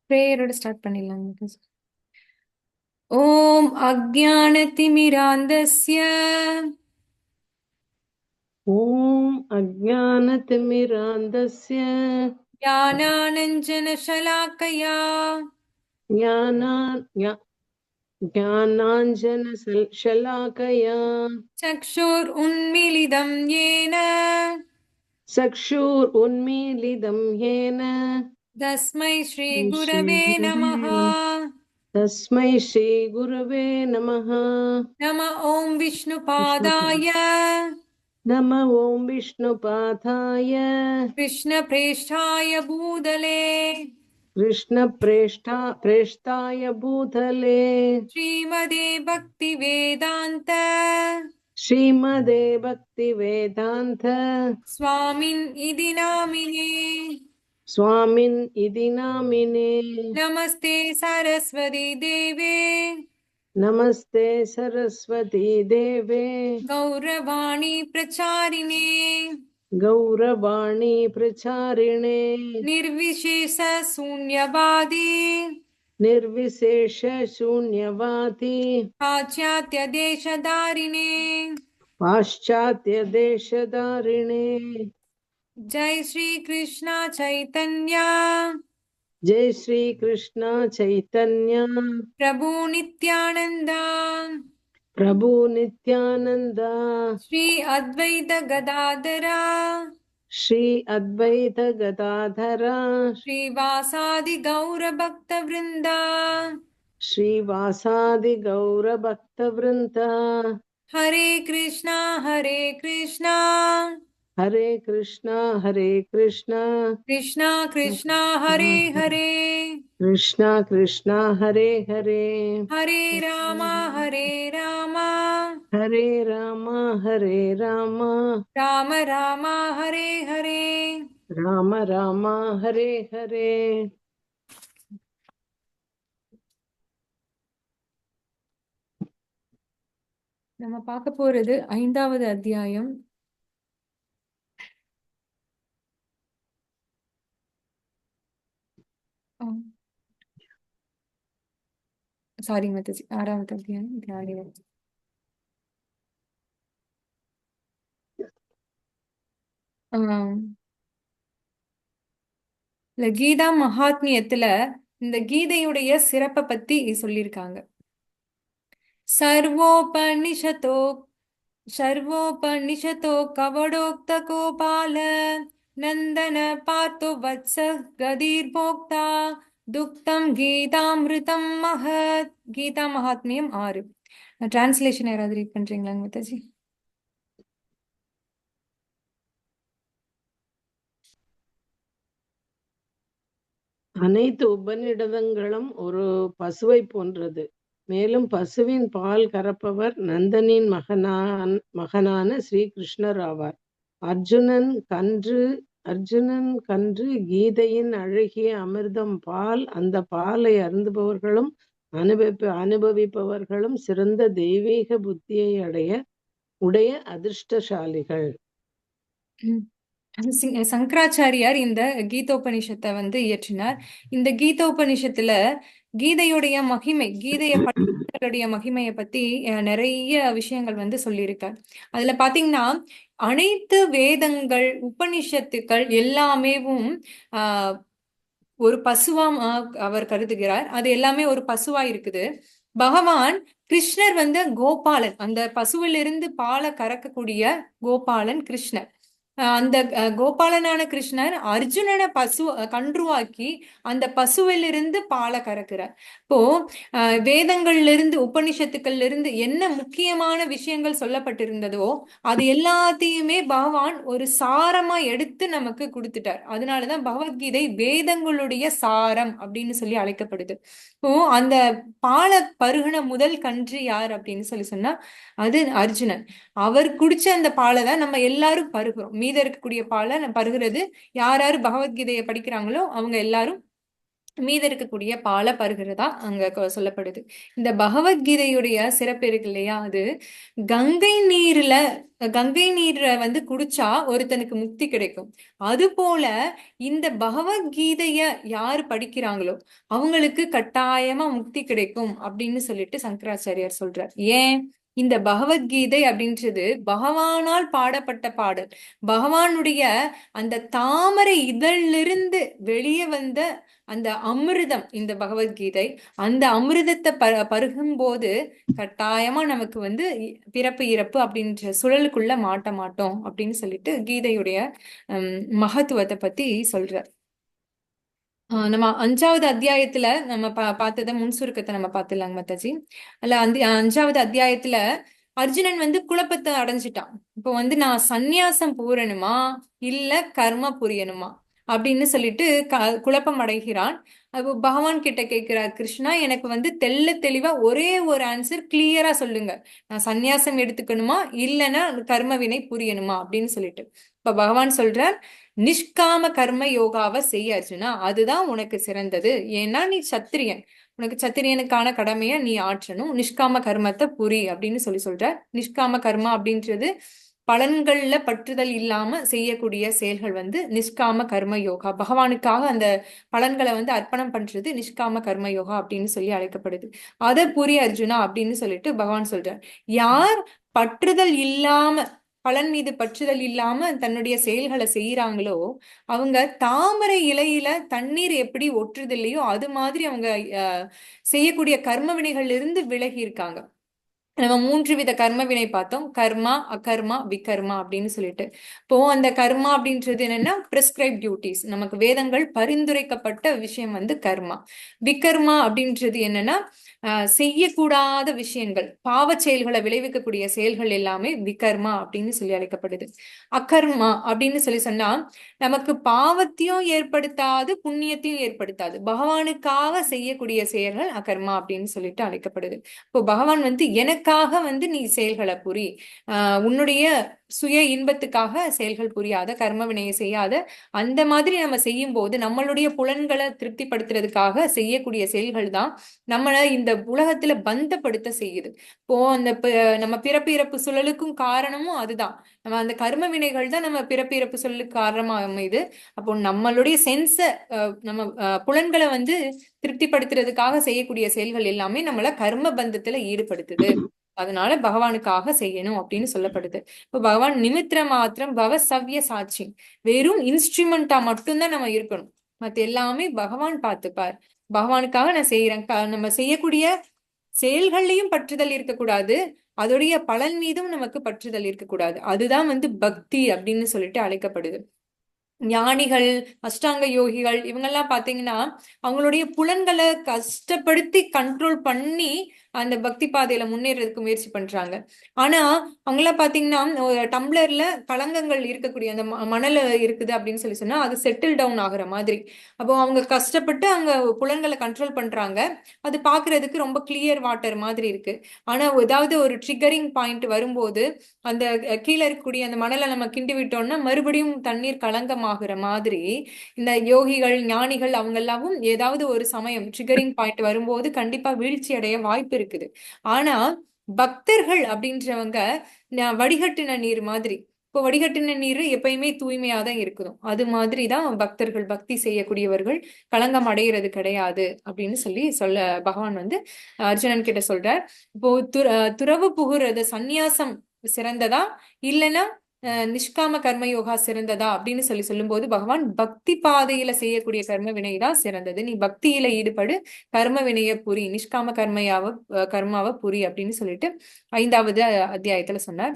பிரேயரோட start பண்ணிடலாம். ஓம் அஜ்ஞானதிமிராந்தஸ்ய ஓம் அஜ்ஞானதிமிராந்தஸ்ய ஞானானஞ்சனசலாக்கயா ஞானாஞ்சனசலாக்கயா சக்ஷுருன்மிலிதம் येन சக்ஷுருன்மீலிதம் येन தஸ்மை ஸ்ரீகுரவே நமः. ஸ்ரீகுரவே தஸ்மை ஸ்ரீகுரவே நமः. நம ஓம் விஷ்ணுபாதாய நம ஓம் விஷ்ணுபாதாய கிருஷ்ணப்ரேஷ்டாய பூதலே பிரேஷ்டாய பூதலே ஸ்ரீமதே பக்திவேதாந்த ஸ்ரீமதே பக்தி வேதாந்த ஸ்வாமின் இதி நாமினே. स्वामिन् इति नामिने. நமஸ்தே சரஸ்வதி தேவே नमस्ते सरस्वती देवे கௌரவாணி பிரச்சாரிணே गौरवाणी प्रचारिणे நிர்விசேஷ சூன்யவாதி निर्विशेष शून्यवादी பாச்சாத்ய தேசதாரிணே. पाश्चात्य देशधारिणे. ஜெய் ஸ்ரீ கிருஷ்ணா சைதன்யா जय श्री कृष्ण चैतन्य பிரபு நித்யானந்தா प्रभु नित्यानंद ஸ்ரீ அத்வைத கதாதரா श्री अद्वैत गदाधरा ஸ்ரீவாசாதி கௌர பக்த விருந்தா. श्रीवासादि गौर भक्त वृंदा. ஹரே கிருஷ்ணா ஹரே கிருஷ்ணா हरे कृष्णा கிருஷ்ணா கிருஷ்ணா ஹரே ஹரே कृष्णा कृष्णा हरे हरे ஹரே ராமா ஹரே ராமா हरे रामा ராம ராமா ஹரே ஹரே. राम रामा हरे हरे. நம்ம பார்க்க போறது 5வது அத்தியாயம். சாரி மத்தஜி, 6வது அத்தியாயம். இது 6வது. இந்த கீதா மகாத்மியத்துல இந்த கீதையுடைய சிறப்பை பத்தி சொல்லியிருக்காங்க. சர்வோபனிஷதோ சர்வோபனிஷதோ கவடோக்த கோபால நந்தன பார்த்தோ வத்ச கதீர் போக்தா துக்தம் கீதாமிருதம் மகத். கீதா மகாத்மியம் 6. டிரான்ஸ்லேஷன் யாராவது ரீட் பண்றீங்களா மத்தாஜி? அனைத்து உபநிடதங்களும் ஒரு பசுவை போன்றது. மேலும் பசுவின் பால் கறப்பவர் நந்தனின் மகனான ஸ்ரீகிருஷ்ணர் ஆவார். அர்ஜுனன் கன்று கீதையின் அழகிய அமிர்தம் பால். அந்த பாலை அருந்துபவர்களும் அனுபவிப்பவர்களும் சிறந்த தெய்வீக புத்தியை உடைய அதிர்ஷ்டசாலிகள். சங்கராச்சாரியார் இந்த கீதோபனிஷத்தை இயற்றினார். இந்த கீதோபனிஷத்துல கீதையுடைய மகிமை, கீதைய மகிமையை பத்தி நிறைய விஷயங்கள் சொல்லியிருக்கார். அதுல பாத்தீங்கன்னா அனைத்து வேதங்கள் உபனிஷத்துக்கள் எல்லாமேவும் ஒரு பசுவா அவர் கருதுகிறார். அது எல்லாமே ஒரு பசுவா இருக்குது. பகவான் கிருஷ்ணர் கோபாலன், அந்த பசுவிலிருந்து பாலை கறக்கக்கூடிய கோபாலன் கிருஷ்ணர். அந்த கோபாலனான கிருஷ்ணர் அர்ஜுனனை கன்றுவாக்கி அந்த பசுவிலிருந்து பாலை கறக்கிறார். இப்போ வேதங்கள்ல இருந்து உபனிஷத்துக்கள்ல இருந்து என்ன முக்கியமான விஷயங்கள் சொல்லப்பட்டிருந்ததோ அது எல்லாத்தையுமே பகவான் ஒரு சாரமா எடுத்து நமக்கு கொடுத்துட்டார். அதனாலதான் பகவத்கீதை வேதங்களுடைய சாரம் அப்படின்னு சொல்லி அழைக்கப்படுது. இப்போ அந்த பாலை பருகுன முதல் கன்று யார் அப்படின்னு சொன்னா அது அர்ஜுனன். அவர் குடிச்ச அந்த பாலை தான் நம்ம எல்லாரும் பருகிறோம். மீத இருக்கக்கூடிய பாலை பருகிறது யார் யாரு பகவத்கீதையை படிக்கிறாங்களோ அவங்க எல்லாரும் மீத இருக்கக்கூடிய பாலை பருகிறதா அங்க சொல்லப்படுது. இந்த பகவத்கீதையுடைய சிறப்பு இருக்கு இல்லையா, அது கங்கை நீர்ல கங்கை நீரை வந்து குடிச்சா ஒருத்தனுக்கு முக்தி கிடைக்கும். அது போல இந்த பகவத்கீதைய யாரு படிக்கிறாங்களோ அவங்களுக்கு கட்டாயமா முக்தி கிடைக்கும் அப்படின்னு சொல்லிட்டு சங்கராச்சாரியார் சொல்றார். ஏன்? இந்த பகவத்கீதை அப்படின்றது பகவானால் பாடப்பட்ட பாடல். பகவானுடைய அந்த தாமரை இதழிலிருந்து வெளியே வந்த அந்த அமிர்தம் இந்த பகவத்கீதை. அந்த அமிர்தத்தை பருகும் போது கட்டாயமா நமக்கு வந்து பிறப்பு இறப்பு அப்படின்ற சுழலுக்குள்ள மாட்ட மாட்டோம் அப்படின்னு சொல்லிட்டு கீதையுடைய மகத்துவத்தை பத்தி சொல்றார். நம்ம 5வது அத்தியாயத்துல நம்ம பார்த்தத முன் சுருக்கத்தை நம்ம பார்த்துலாங்க மாதாஜி. அல்ல 5வது அத்தியாயத்துல அர்ஜுனன் வந்து குழப்பத்தை அடைஞ்சிட்டான். இப்போ வந்து நான் சந்நியாசம் பூரணுமா இல்ல கர்ம புரியணுமா அப்படின்னு சொல்லிட்டு குழப்பம் அடைகிறான். அப்போ பகவான் கிட்ட கேட்கிறார், கிருஷ்ணா எனக்கு வந்து தெள்ள தெளிவா ஒரே ஒரு ஆன்சர் கிளியரா சொல்லுங்க, நான் சந்நியாசம் எடுத்துக்கணுமா இல்லைன்னா கர்ம வினை புரியணுமா அப்படின்னு சொல்லிட்டு. இப்ப பகவான் சொல்றார், நிஷ்காம கர்ம யோகாவை செய்ய அர்ஜுனா, அதுதான் உனக்கு சிறந்தது. ஏன்னா நீ சத்திரியன், உனக்கு சத்திரியனுக்கான கடமையை நீ ஆற்றணும். நிஷ்காம கர்மத்தை புரி அப்படின்னு சொல்ற. நிஷ்காம கர்மா அப்படின்றது பலன்கள்ல பற்றுதல் இல்லாம செய்யக்கூடிய செயல்கள் வந்து நிஷ்காம கர்ம யோகா. பகவானுக்காக அந்த பலன்களை வந்து அர்ப்பணம் பண்றது நிஷ்காம கர்ம யோகா அப்படின்னு சொல்லி அழைக்கப்படுது. அதை புரி அர்ஜுனா அப்படின்னு சொல்லிட்டு பகவான் சொல்றார். யார் பற்றுதல் இல்லாம, பலன் மீது பற்றுதல் இல்லாம தன்னுடைய செயல்களை செய்யறாங்களோ அவங்க தாமரை இலையில தண்ணீர் எப்படி ஒற்றுது இல்லையோ அது மாதிரி அவங்க செய்யக்கூடிய கர்ம வினைகள்ல இருந்து விலகி இருக்காங்க. நம்ம 3 வித கர்ம வினை பார்த்தோம், கர்மா, அகர்மா, விகர்மா அப்படின்னு சொல்லிட்டு. இப்போ அந்த கர்மா அப்படின்றது என்னன்னா பிரிஸ்கிரைப் டியூட்டிஸ், நமக்கு வேதங்கள் பரிந்துரைக்கப்பட்ட விஷயம் வந்து கர்மா. விகர்மா அப்படின்றது என்னன்னா செய்யக்கூடாத விஷயங்கள், பாவ செயல்களை விளைவிக்கக்கூடிய செயல்கள் எல்லாமே விகர்மா அப்படின்னு சொல்லி அழைக்கப்படுது. அகர்மா அப்படின்னு சொல்லி சொன்னா நமக்கு பாவத்தையும் ஏற்படுத்தாது புண்ணியத்தையும் ஏற்படுத்தாது, பகவானுக்காக செய்யக்கூடிய செயல்கள் அகர்மா அப்படின்னு சொல்லிட்டு அழைக்கப்படுது. இப்போ பகவான் வந்து எனக்காக வந்து நீ செயல்களை புரி, உன்னுடைய சுய இன்பத்துக்காக செயல்கள் புரியாத, கர்ம வினையை செய்யாத, அந்த மாதிரி நம்ம செய்யும் போது நம்மளுடைய புலன்களை திருப்திப்படுத்துறதுக்காக செய்யக்கூடிய செயல்கள் தான் நம்மளை இந்த உலகத்துல பந்தப்படுத்த செய்யுது. இப்போ அந்த நம்ம பிறப்பு இறப்பு சுழலுக்கும் காரணமும் அதுதான். நம்ம அந்த கர்ம வினைகள் தான் நம்ம பிறப்பு இறப்பு சுழலுக்கு காரணமா அமையுது. அப்போ நம்மளுடைய சென்ஸ நம்ம புலன்களை வந்து திருப்திப்படுத்துறதுக்காக செய்யக்கூடிய செயல்கள் எல்லாமே நம்மள கர்ம பந்தத்துல ஈடுபடுத்துது. அதனால பகவானுக்காக செய்யணும் அப்படின்னு சொல்லப்படுது. இப்போ பகவான் நிமித்திர மாத்திரம் பவ சவ்ய சாட்சி, வெறும் இன்ஸ்ட்ருமெண்டா மட்டும்தான் நம்ம இருக்கணும், மத்த எல்லாமே பகவான் பார்த்துப்பார். பகவானுக்காக நான் செய்யறேன். நம்ம செய்யக்கூடிய செயல்கள்லயும் பற்றுதல் இருக்கக்கூடாது, அதோடைய பலன் மீதும் நமக்கு பற்றுதல் இருக்கக்கூடாது. அதுதான் வந்து பக்தி அப்படின்னு சொல்லிட்டு அழைக்கப்படுது. ஞானிகள், அஷ்டாங்க யோகிகள் இவங்கெல்லாம் பாத்தீங்கன்னா அவங்களுடைய புலன்களை கஷ்டப்படுத்தி கண்ட்ரோல் பண்ணி அந்த பக்தி பாதையில முன்னேறதுக்கு முயற்சி பண்றாங்க. ஆனா அவங்கெல்லாம் பாத்தீங்கன்னா ஒரு டம்ளர்ல கலங்கங்கள் இருக்கக்கூடிய அந்த மணல் இருக்குது அப்படின்னு சொல்லி சொன்னா அது செட்டில் டவுன் ஆகுற மாதிரி. அப்போ அவங்க கஷ்டப்பட்டு அவங்க புலன்களை கண்ட்ரோல் பண்றாங்க, அது பாக்குறதுக்கு ரொம்ப கிளியர் வாட்டர் மாதிரி இருக்கு. ஆனா ஏதாவது ஒரு ட்ரிகரிங் பாயிண்ட் வரும்போது அந்த கீழே இருக்கக்கூடிய அந்த மணலை நம்ம கிண்டி விட்டோம்னா மறுபடியும் தண்ணீர் கலங்கமாகிற மாதிரி இந்த யோகிகள் ஞானிகள் அவங்க எல்லாமும் ஏதாவது ஒரு சமயம் ட்ரிகரிங் பாயிண்ட் வரும்போது கண்டிப்பா வீழ்ச்சி அடைய வாய்ப்பு இருக்குது. ஆனா பக்தர்கள் அப்படின்றவங்க வடிகட்டின நீர் மாதிரி. இப்போ வடிகட்டின நீர் எப்பயுமே தூய்மையா தான் இருக்கணும், அது மாதிரிதான் பக்தர்கள், பக்தி செய்யக்கூடியவர்கள் களங்கம் அடைகிறது கிடையாது அப்படின்னு சொல்ல பகவான் வந்து அர்ஜுனன் கிட்ட சொல்றார். இப்போ துறவு புகுறது சந்நியாசம் சிறந்ததா இல்லைன்னா நிஷ்காம கர்ம யோகா சிறந்ததா அப்படின்னு சொல்லும்போது பகவான் பக்தி பாதையில செய்யக்கூடிய கர்ம வினைதான் சிறந்தது, நீ பக்தியில ஈடுபடு, கர்ம வினைய புரி, நிஷ்காம கர்மாவை புரி அப்படின்னு சொல்லிட்டு 5வது அத்தியாயத்துல சொன்னார்.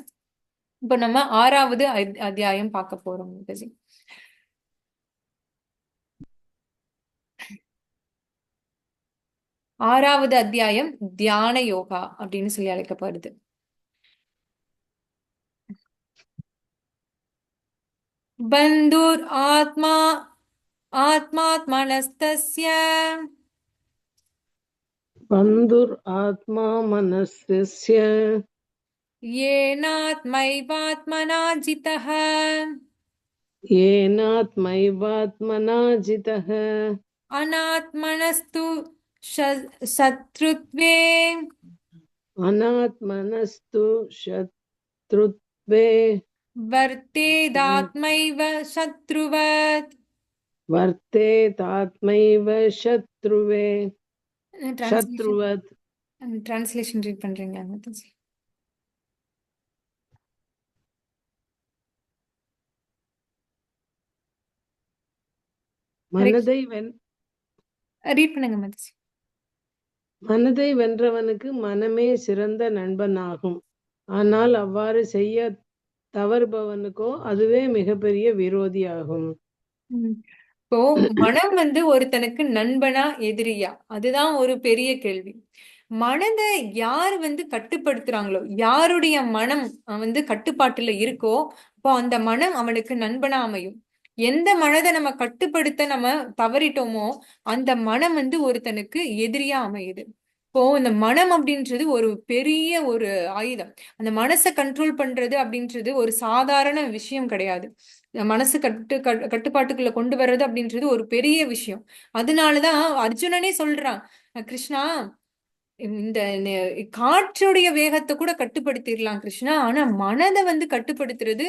இப்ப நம்ம 6வது அத்தியாயம் பார்க்க போறோம். 6வது அத்தியாயம் தியான யோகா அப்படின்னு சொல்லி அழைக்கப்படுது. பந்துர் ஆத்மா ஆத்மாத்மனஸ்தஸ்ய பந்துர் ஆத்மா மனஸ்ய येनात्मैवात्मना जितः येनात्मैवात्मना जितः अनात्मनस्तु शत्रुत्वे अनात्मनस्तु शत्रुत्वे वर्तेदात्मैव शत्रुवत्. वर्तेतात्मैव शत्रुवे Translation. शत्रुवत्. Translation read பண்றீங்களா மாதாஜி? மனதை வென் ரீட் பண்ணுங்க மாதாஜி. மனதை வென்றவனுக்கு மனமே சிறந்த நண்பனாகும். ஆனால் அவ்வாறு செய்ய தவறுபவனுக்கோ அதுவே மிகப்பெரிய விரோதியாகும். இப்போ மனம் வந்து ஒருத்தனுக்கு நண்பனா எதிரியா, அதுதான் ஒரு பெரிய கேள்வி. மனதை யார் வந்து கட்டுப்படுத்துறாங்களோ, யாருடைய மனம் வந்து கட்டுப்பாட்டுல இருக்கோ, அப்போ அந்த மனம் அவனுக்கு நண்பனா அமையும். எந்த மனதை நம்ம கட்டுப்படுத்த நம்ம தவறிட்டோமோ அந்த மனம் வந்து ஒருத்தனுக்கு எதிரியா அமையுது. இப்போ இந்த மனம் அப்படின்றது ஒரு பெரிய ஒரு ஆயுதம். அந்த மனசை கண்ட்ரோல் பண்றது அப்படின்றது ஒரு சாதாரண விஷயம் கிடையாது. மனசு கட்டுப்பாட்டுக்குள்ள கொண்டு வர்றது அப்படின்றது ஒரு பெரிய விஷயம். அதனாலதான் அர்ஜுனனே சொல்றான், கிருஷ்ணா, இந்த காற்றுடைய வேகத்தை கூட கட்டுப்படுத்திடலாம் கிருஷ்ணா, ஆனா மனதை வந்து கட்டுப்படுத்துறது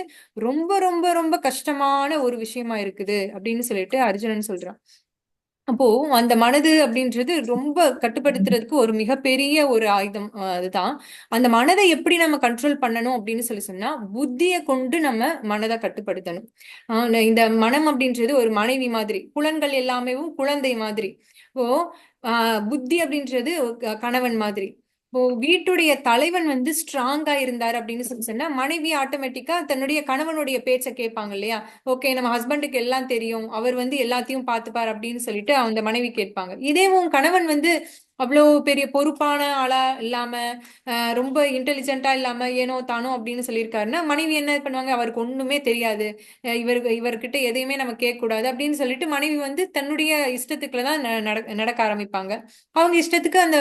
ரொம்ப ரொம்ப ரொம்ப கஷ்டமான ஒரு விஷயமா இருக்குது அப்படின்னு சொல்லிட்டு அர்ஜுனன் சொல்றான். அப்போ அந்த மனது அப்படின்றது ரொம்ப கட்டுப்படுத்துறதுக்கு ஒரு மிகப்பெரிய ஒரு ஆயுதம். அதுதான் அந்த மனதை எப்படி நம்ம கண்ட்ரோல் பண்ணணும் அப்படின்னு சொன்னா புத்தியை கொண்டு நம்ம மனதை கட்டுப்படுத்தணும். இந்த மனம் அப்படின்றது ஒரு மனைவி மாதிரி, புலன்கள் எல்லாமே குழந்தை மாதிரி. இப்போ புத்தி அப்படின்றது கணவன் மாதிரி. இப்போ வீட்டுடைய தலைவன் வந்து ஸ்ட்ராங்கா இருந்தார் அப்படின்னு சொன்னா மனைவி ஆட்டோமேட்டிக்கா தன்னுடைய கணவனுடைய பேச்சை கேட்பாங்க இல்லையா? ஓகே, நம்ம ஹஸ்பண்டுக்கு எல்லாம் தெரியும், அவர் வந்து எல்லாத்தையும் பார்த்துப்பார் அப்படின்னு சொல்லிட்டு அந்த மனைவி கேட்பாங்க. இதே உன் கணவன் வந்து அவ்வளோ பெரிய பொறுப்பான ஆளா இல்லாம, ரொம்ப இன்டெலிஜென்ட்டா இல்லாம ஏனோ தானோ அப்படின்னு சொல்லியிருக்காருன்னா மனைவி என்ன பண்ணுவாங்க, அவருக்கு ஒண்ணுமே தெரியாது, இவர்கிட்ட எதையுமே நம்ம கேட்க கூடாது அப்படின்னு சொல்லிட்டு மனைவி வந்து தன்னுடைய இஷ்டத்துக்குள்ள தான் நடக்க ஆரம்பிப்பாங்க. அவங்க இஷ்டத்துக்கு அந்த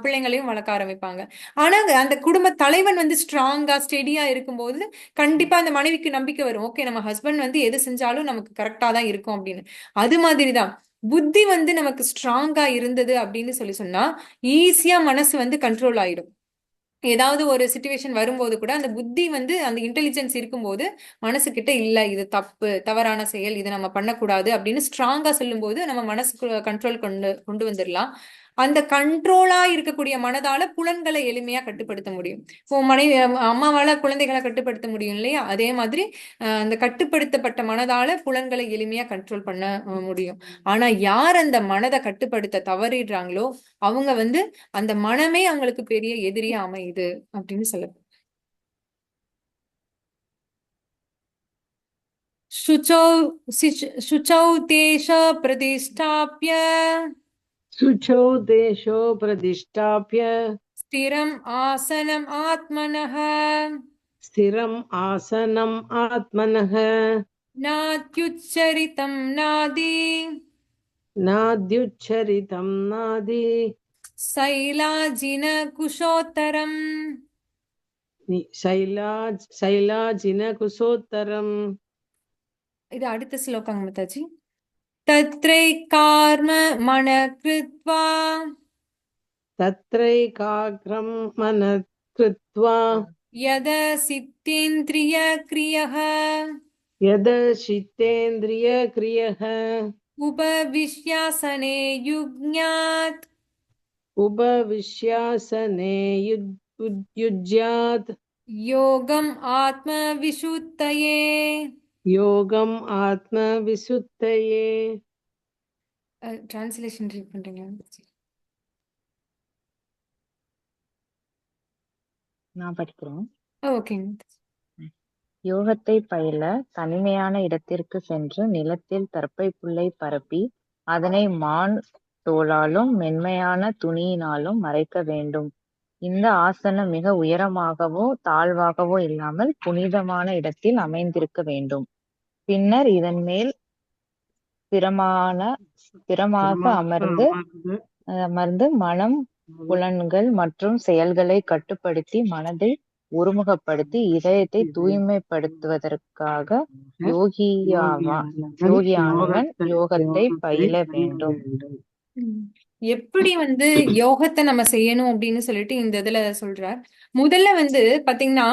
பிள்ளைங்களையும் வளர்க்க ஆரம்பிப்பாங்க. ஆனா அந்த குடும்ப தலைவன் வந்து ஸ்ட்ராங்கா ஸ்டெடியா இருக்கும்போது கண்டிப்பா அந்த மனைவிக்கு நம்பிக்கை வரும், ஓகே நம்ம ஹஸ்பண்ட் வந்து எது செஞ்சாலும் நமக்கு கரெக்டா தான் இருக்கும் அப்படின்னு. அது மாதிரிதான் புத்தி வந்து நமக்கு ஸ்ட்ராங்கா இருந்தது அப்படின்னு சொன்னா ஈஸியா மனசு வந்து கண்ட்ரோல் ஆயிடும். ஏதாவது ஒரு சுச்சுவேஷன் வரும்போது கூட அந்த புத்தி வந்து அந்த இன்டெலிஜென்ஸ் இருக்கும்போது மனசு கிட்ட இல்ல இது தப்பு, தவறான செயல், இதை நம்ம பண்ணக்கூடாது அப்படின்னு ஸ்ட்ராங்கா சொல்லும் போது நம்ம மனசுக்கு கண்ட்ரோல் கொண்டு கொண்டு வந்துடலாம். அந்த கண்ட்ரோலா இருக்கக்கூடிய மனதால புலன்களை எளிமையா கட்டுப்படுத்த முடியும். இப்போ மனைவி அம்மாவால குழந்தைகளை கட்டுப்படுத்த முடியும் இல்லையா? அதே மாதிரி அந்த கட்டுப்படுத்தப்பட்ட மனதால புலன்களை எளிமையா கண்ட்ரோல் பண்ண முடியும். ஆனா யார் அந்த மனதை கட்டுப்படுத்த தவறிடுறாங்களோ அவங்க வந்து அந்த மனமே அவங்களுக்கு பெரிய எதிரியா அமையுது அப்படின்னு சொல்ல. शुचौ शुचौ देश प्रतिष्ठाप्य शुचौ देशो प्रतिष्ठाप्य स्थिरम् आसनम् आत्मनः स्थिरम् आसनम् आत्मनः नात्युच्चरितं नादि नाद्युच्छरितं नादि शैलाजिनकुशोत्तरम्. शैलाजिनकुशोत्तरम्. இது அடுத்த ஸ்லோகம் மதாஜி. तत्रैकार्म मन कृत्वा तत्रैकाग्रं मनः कृत्वा यदसितेन्द्रियक्रियः यदशितेन्द्रियक्रियः उपविश्यासने युज्ञात् उपविश्यासने युज्यात् योगम् आत्मविशुद्धये. योगम् आत्मविशुद्धये. டிரான்ஸ்லேஷன் ரீட் பண்றீங்களா? நான் படிக்கிறேன். ஓகேங்க. யோகத்தை பயில தனிமையான இடத்திற்கு சென்று நிலத்தில் தர்ப்பை புல்லை பரப்பி அதனை மான் தோலாலும் மென்மையான துணியினாலும் மறைக்க வேண்டும். இந்த ஆசனம் மிக உயரமாகவோ தாழ்வாகவோ இல்லாமல் புனிதமான இடத்தில் அமைந்திருக்க வேண்டும். பின்னர் இதன் மேல் ஸ்திரமாக அமர்ந்து மனம், புலன்கள் மற்றும் செயல்களை கட்டுப்படுத்தி மனதை ஒருமுகப்படுத்தி இதயத்தை தூய்மைப்படுத்துவதற்காக யோகியானவன் யோகத்தை பயில வேண்டும். ம். எப்படி வந்து யோகத்தை நம்ம செய்யணும் அப்படின்னு சொல்லிட்டு இந்த இதுல சொல்றார். முதல்ல வந்து பாத்தீங்கன்னா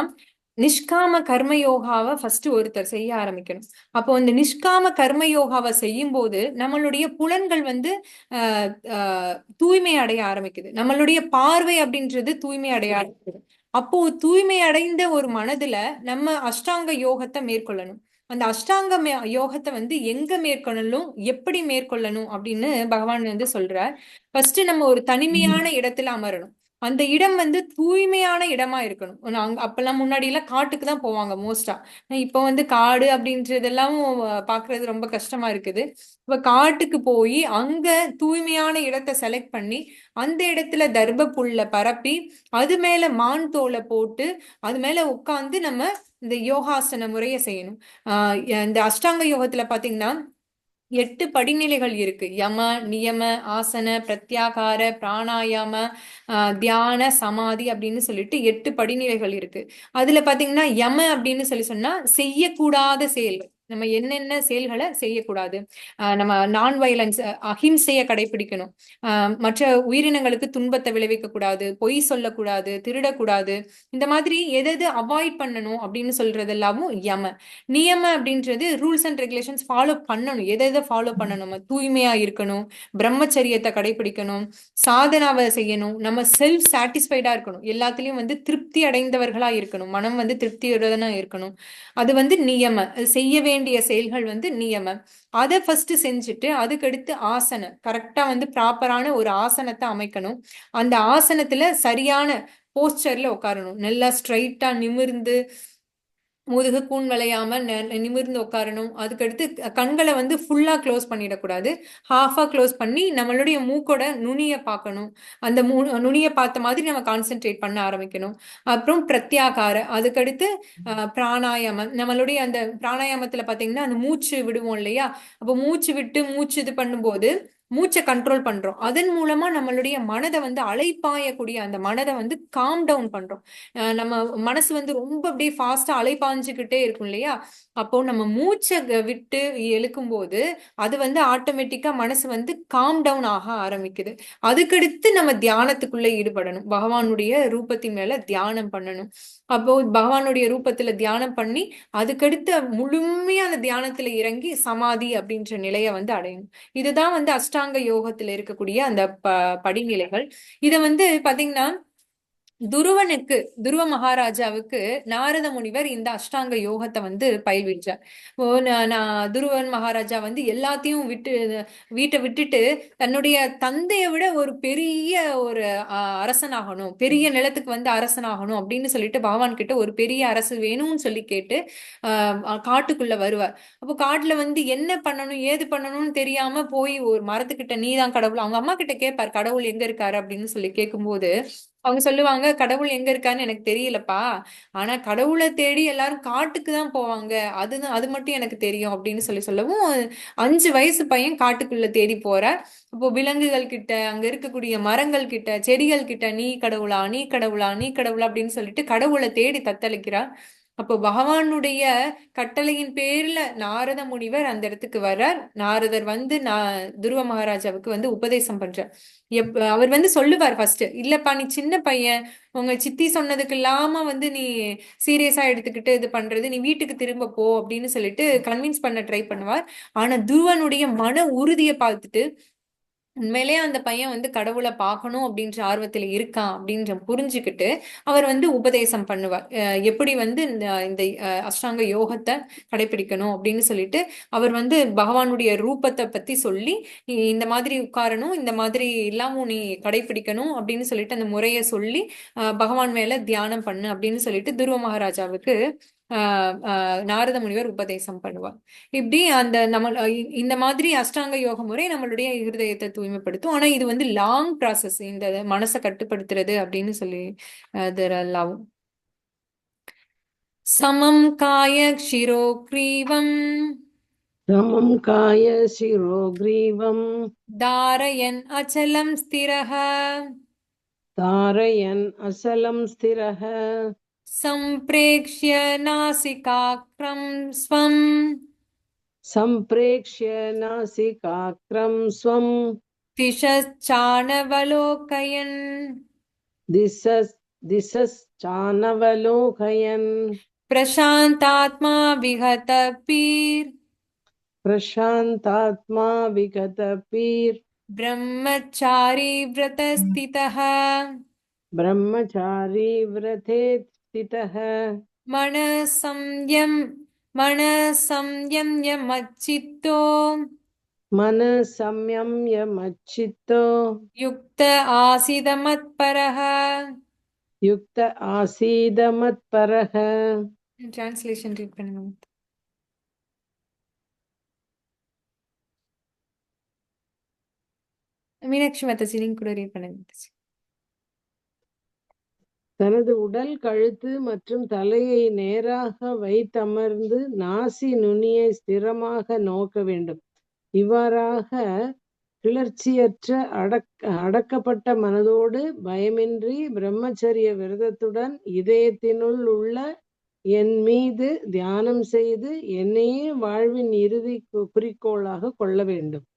நிஷ்காம கர்ம யோகாவை ஃபர்ஸ்ட் ஒருத்தர் செய்ய ஆரம்பிக்கணும். அப்போ இந்த நிஷ்காம கர்ம யோகாவை செய்யும் போது நம்மளுடைய புலன்கள் வந்து ஆஹ் ஆஹ் தூய்மை அடைய ஆரம்பிக்குது. நம்மளுடைய பார்வை அப்படின்றது தூய்மை அடைய ஆரம்பிக்குது. அப்போ தூய்மை அடைந்த ஒரு மனதுல நம்ம அஷ்டாங்க யோகத்தை மேற்கொள்ளணும். அந்த அஷ்டாங்க யோகத்தை வந்து எங்க மேற்கொள்ளணும், எப்படி மேற்கொள்ளணும் அப்படின்னு பகவான் வந்து சொல்றார். ஃபர்ஸ்ட் நம்ம ஒரு தனிமையான இடத்துல அமரணும். அந்த இடம் வந்து தூய்மையான இடமா இருக்கணும். அப்பெல்லாம் முன்னாடி எல்லாம் காட்டுக்கு தான் போவாங்க மோஸ்டா. இப்போ வந்து காடு அப்படின்றதெல்லாம் பாக்குறது ரொம்ப கஷ்டமா இருக்குது. இப்ப காட்டுக்கு போய் அங்க தூய்மையான இடத்தை செலக்ட் பண்ணி அந்த இடத்துல தர்ப புல்ல பரப்பி அது மேல மான் தோலை போட்டு அது மேல உட்கார்ந்து நம்ம இந்த யோகாசன முறையை செய்யணும். இந்த அஷ்டாங்க யோகத்துல பாத்தீங்கன்னா 8 படிநிலைகள் இருக்கு. யம, நியம, ஆசன, பிரத்யாகார, பிராணாயாம, தியான, சமாதி அப்படின்னு சொல்லிட்டு 8 படிநிலைகள் இருக்கு. அதுல பாத்தீங்கன்னா யம அப்படின்னு சொன்னா செய்யக்கூடாத செயல்கள். நம்ம என்னென்ன செயல்களை செய்யக்கூடாது, நம்ம நான் வயலன்ஸ் அஹிம்சைய கடைபிடிக்கணும், மற்ற உயிரினங்களுக்கு துன்பத்தை விளைவிக்க கூடாது, பொய் சொல்லக்கூடாது, திருடக்கூடாது, இந்த மாதிரி எது அவாய்ட் பண்ணணும் அப்படின்னு சொல்றதெல்லாமும் யம. நியம அப்படின்றது ரூல்ஸ் அண்ட் ரெகுலேஷன்ஸ் ஃபாலோ பண்ணணும். எதை ஃபாலோ பண்ணணும், தூய்மையா இருக்கணும், பிரம்மச்சரியத்தை கடைபிடிக்கணும், சாதனாவை செய்யணும், நம்ம செல்ஃப் சாட்டிஸ்ஃபைடா இருக்கணும், எல்லாத்துலயும் வந்து திருப்தி அடைந்தவர்களா இருக்கணும், மனம் வந்து திருப்தியுடனா இருக்கணும். அது வந்து நியம. செய்ய வேண்டிய செயல்கள் வந்து நியம. அதை ஃபர்ஸ்ட் செஞ்சுட்டு அதுக்கடுத்து ஆசன, கரெக்டா வந்து ப்ராப்பரான ஒரு ஆசனத்தை அமைக்கணும். அந்த ஆசனத்துல சரியான போஸ்டர்ல உட்காரணும். நல்லா ஸ்ட்ரைட்டா நிமிர்ந்து முதுகு கூன் வளையாம நிமிர்ந்து உட்காரணும். அதுக்கடுத்து கண்களை வந்து ஃபுல்லா க்ளோஸ் பண்ணிடக்கூடாது. ஹாஃபா க்ளோஸ் பண்ணி நம்மளுடைய மூக்கோட நுனியை பார்க்கணும். அந்த நுனியை பார்த்த மாதிரி நம்ம கான்சென்ட்ரேட் பண்ண ஆரம்பிக்கணும். அப்புறம் பிரத்யாகார, அதுக்கடுத்து பிராணாயாமம். நம்மளுடைய அந்த பிராணாயாமத்துல பாத்தீங்கன்னா அந்த மூச்சு விடுவோம் இல்லையா, அப்போ மூச்சு விட்டு மூச்சு இது பண்ணும்போது மூச்சை கண்ட்ரோல் பண்றோம். அதன் மூலமா நம்மளுடைய மனதை வந்து அலைப்பாயக்கூடிய அந்த மனதை வந்து காம் டவுன் பண்றோம். நம்ம மனசு வந்து ரொம்ப அப்படியே ஃபாஸ்டா அலைப்பாஞ்சுக்கிட்டே இருக்கும் இல்லையா, அப்போ நம்ம மூச்சை விட்டு இழுக்கும் போது அது வந்து ஆட்டோமேட்டிக்கா மனசு வந்து காம் டவுன் ஆக ஆரம்பிக்குது. அதுக்கடுத்து நம்ம தியானத்துக்குள்ள ஈடுபடணும். பகவானுடைய ரூபத்தின் மேல தியானம் பண்ணணும். அப்போ பகவானுடைய ரூபத்துல தியானம் பண்ணி அதுக்கடுத்து முழுமையா அந்த தியானத்துல இறங்கி சமாதி அப்படின்ற நிலையை வந்து அடையணும். இதுதான் வந்து அஷ்டாங்க யோகத்துல இருக்கக்கூடிய அந்த படிநிலைகள். இத வந்து பாத்தீங்கன்னா துருவ மகாராஜாவுக்கு நாரத முனிவர் இந்த அஷ்டாங்க யோகத்தை வந்து பயில்விச்சார். துருவன் மகாராஜா வந்து எல்லாத்தையும் வீட்டை விட்டுட்டு தன்னுடைய தந்தையை விட ஒரு பெரிய ஒரு அரசனாகணும், பெரிய நிலத்துக்கு வந்து அரசனாகணும் அப்படின்னு சொல்லிட்டு பகவான் கிட்ட ஒரு பெரிய அரசு வேணும்னு சொல்லி கேட்டு காட்டுக்குள்ள வருவார். அப்போ காட்டுல வந்து என்ன பண்ணணும் ஏது பண்ணணும்னு தெரியாம போய் ஒரு மரத்துக்கிட்ட நீதான் கடவுள், அவங்க அம்மா கிட்ட கேட்பார் கடவுள் எங்க இருக்காரு அப்படின்னு சொல்லி கேட்கும்போது அவங்க சொல்லுவாங்க கடவுள் எங்க இருக்கான்னு எனக்கு தெரியலப்பா, ஆனா கடவுளை தேடி எல்லாரும் காட்டுக்கு தான் போவாங்க, அது மட்டும் எனக்கு தெரியும் அப்படின்னு சொல்லவும் 5 வயசு பையன் காட்டுக்குள்ள தேடி போற. அப்போ விலங்குகள் கிட்ட, அங்க இருக்கக்கூடிய மரங்கள் கிட்ட, செடிகள் கிட்ட நீ கடவுளா நீ கடவுளா நீ கடவுளா அப்படின்னு சொல்லிட்டு கடவுளை தேடி தத்தளிக்கிறார். அப்போ பகவானுடைய கட்டளையின் பேர்ல நாரத முனிவர் அந்த இடத்துக்கு வர்றார். நாரதர் வந்து துருவ மகாராஜாவுக்கு வந்து உபதேசம் பண்றார். அவர் வந்து சொல்லுவார் ஃபர்ஸ்ட், இல்லப்பா நீ சின்ன பையன், உங்க சித்தி சொன்னதுக்கு இல்லாம வந்து நீ சீரியஸா எடுத்துக்கிட்டு இது பண்றது, நீ வீட்டுக்கு திரும்ப போ அப்படின்னு சொல்லிட்டு கன்வின்ஸ் பண்ண ட்ரை பண்ணுவார். ஆனா துருவனுடைய மன உறுதியை பார்த்துட்டு உண்மையிலேயே அந்த பையன் வந்து கடவுளை பார்க்கணும் அப்படின்ற ஆர்வத்துல இருக்கான் அப்படின்ற புரிஞ்சுக்கிட்டு அவர் வந்து உபதேசம் பண்ணுவார். எப்படி வந்து இந்த அஷ்டாங்க யோகத்தை கடைபிடிக்கணும் அப்படின்னு சொல்லிட்டு அவர் வந்து பகவானுடைய ரூபத்தை பத்தி சொல்லி இந்த மாதிரி உட்காரணும், இந்த மாதிரி எல்லாமும் நீ கடைபிடிக்கணும் அப்படின்னு சொல்லிட்டு அந்த முறையை சொல்லி பகவான் மேல தியானம் பண்ணு அப்படின்னு சொல்லிட்டு துருவ மகாராஜாவுக்கு நாரத முனிவர் உபதேசம் பண்ணுவார். இப்படி அந்த நம்ம இந்த மாதிரி அஷ்டாங்க யோக முறை நம்மளுடைய இருதயத்தை தூய்மைப்படுத்தும். ஆனா இது வந்து லாங் ப்ராசஸ், இந்த மனசை கட்டுப்படுத்துறது அப்படின்னு சொல்லி அதெல்லாம். சமம் காய க்ஷிரோக்ரீவம் சமம் காய சிரோக்ரீவம் தாரயன் அச்சலம் ஸ்திரஹ தாரயன் அசலம் ஸ்திரஹ सम्प्रेक्ष्य नासिकाग्रं स्वं सम्प्रेक्ष्य नासिकाग्रं स्वं दिशश्चानवलोकयन् दिशश्चानवलोकयन् प्रशान्तात्मा विगतभिर् प्रशान्तात्मा विगतभिर् ब्रह्मचारी व्रतस्थितः ब्रह्मचारी व्रते स्थितः मनः संयम्य मच्चित्तो मनः संयम्य मच्चित्तो युक्त आसीद मत्परः. युक्त आसीद मत्परः. டிரான்ஸ்லேஷன் ரீட் பண்ணுங்க. மீனாட்சி மாதாஜி நீங்க கூட ரீட் பண்ணுங்க மாதாஜி. தனது உடல், கழுத்து மற்றும் தலையை நேராக வைத்தமர்ந்து நாசி நுனியை ஸ்திரமாக நோக்க வேண்டும். இவ்வாறாக கிளர்ச்சியற்ற அடக்கப்பட்ட மனதோடு பயமின்றி பிரம்மச்சரிய விரதத்துடன் இதயத்தினுள் உள்ள என் மீது தியானம் செய்து என்னையே வாழ்வின் இறுதி குறிக்கோளாக கொள்ள வேண்டும்.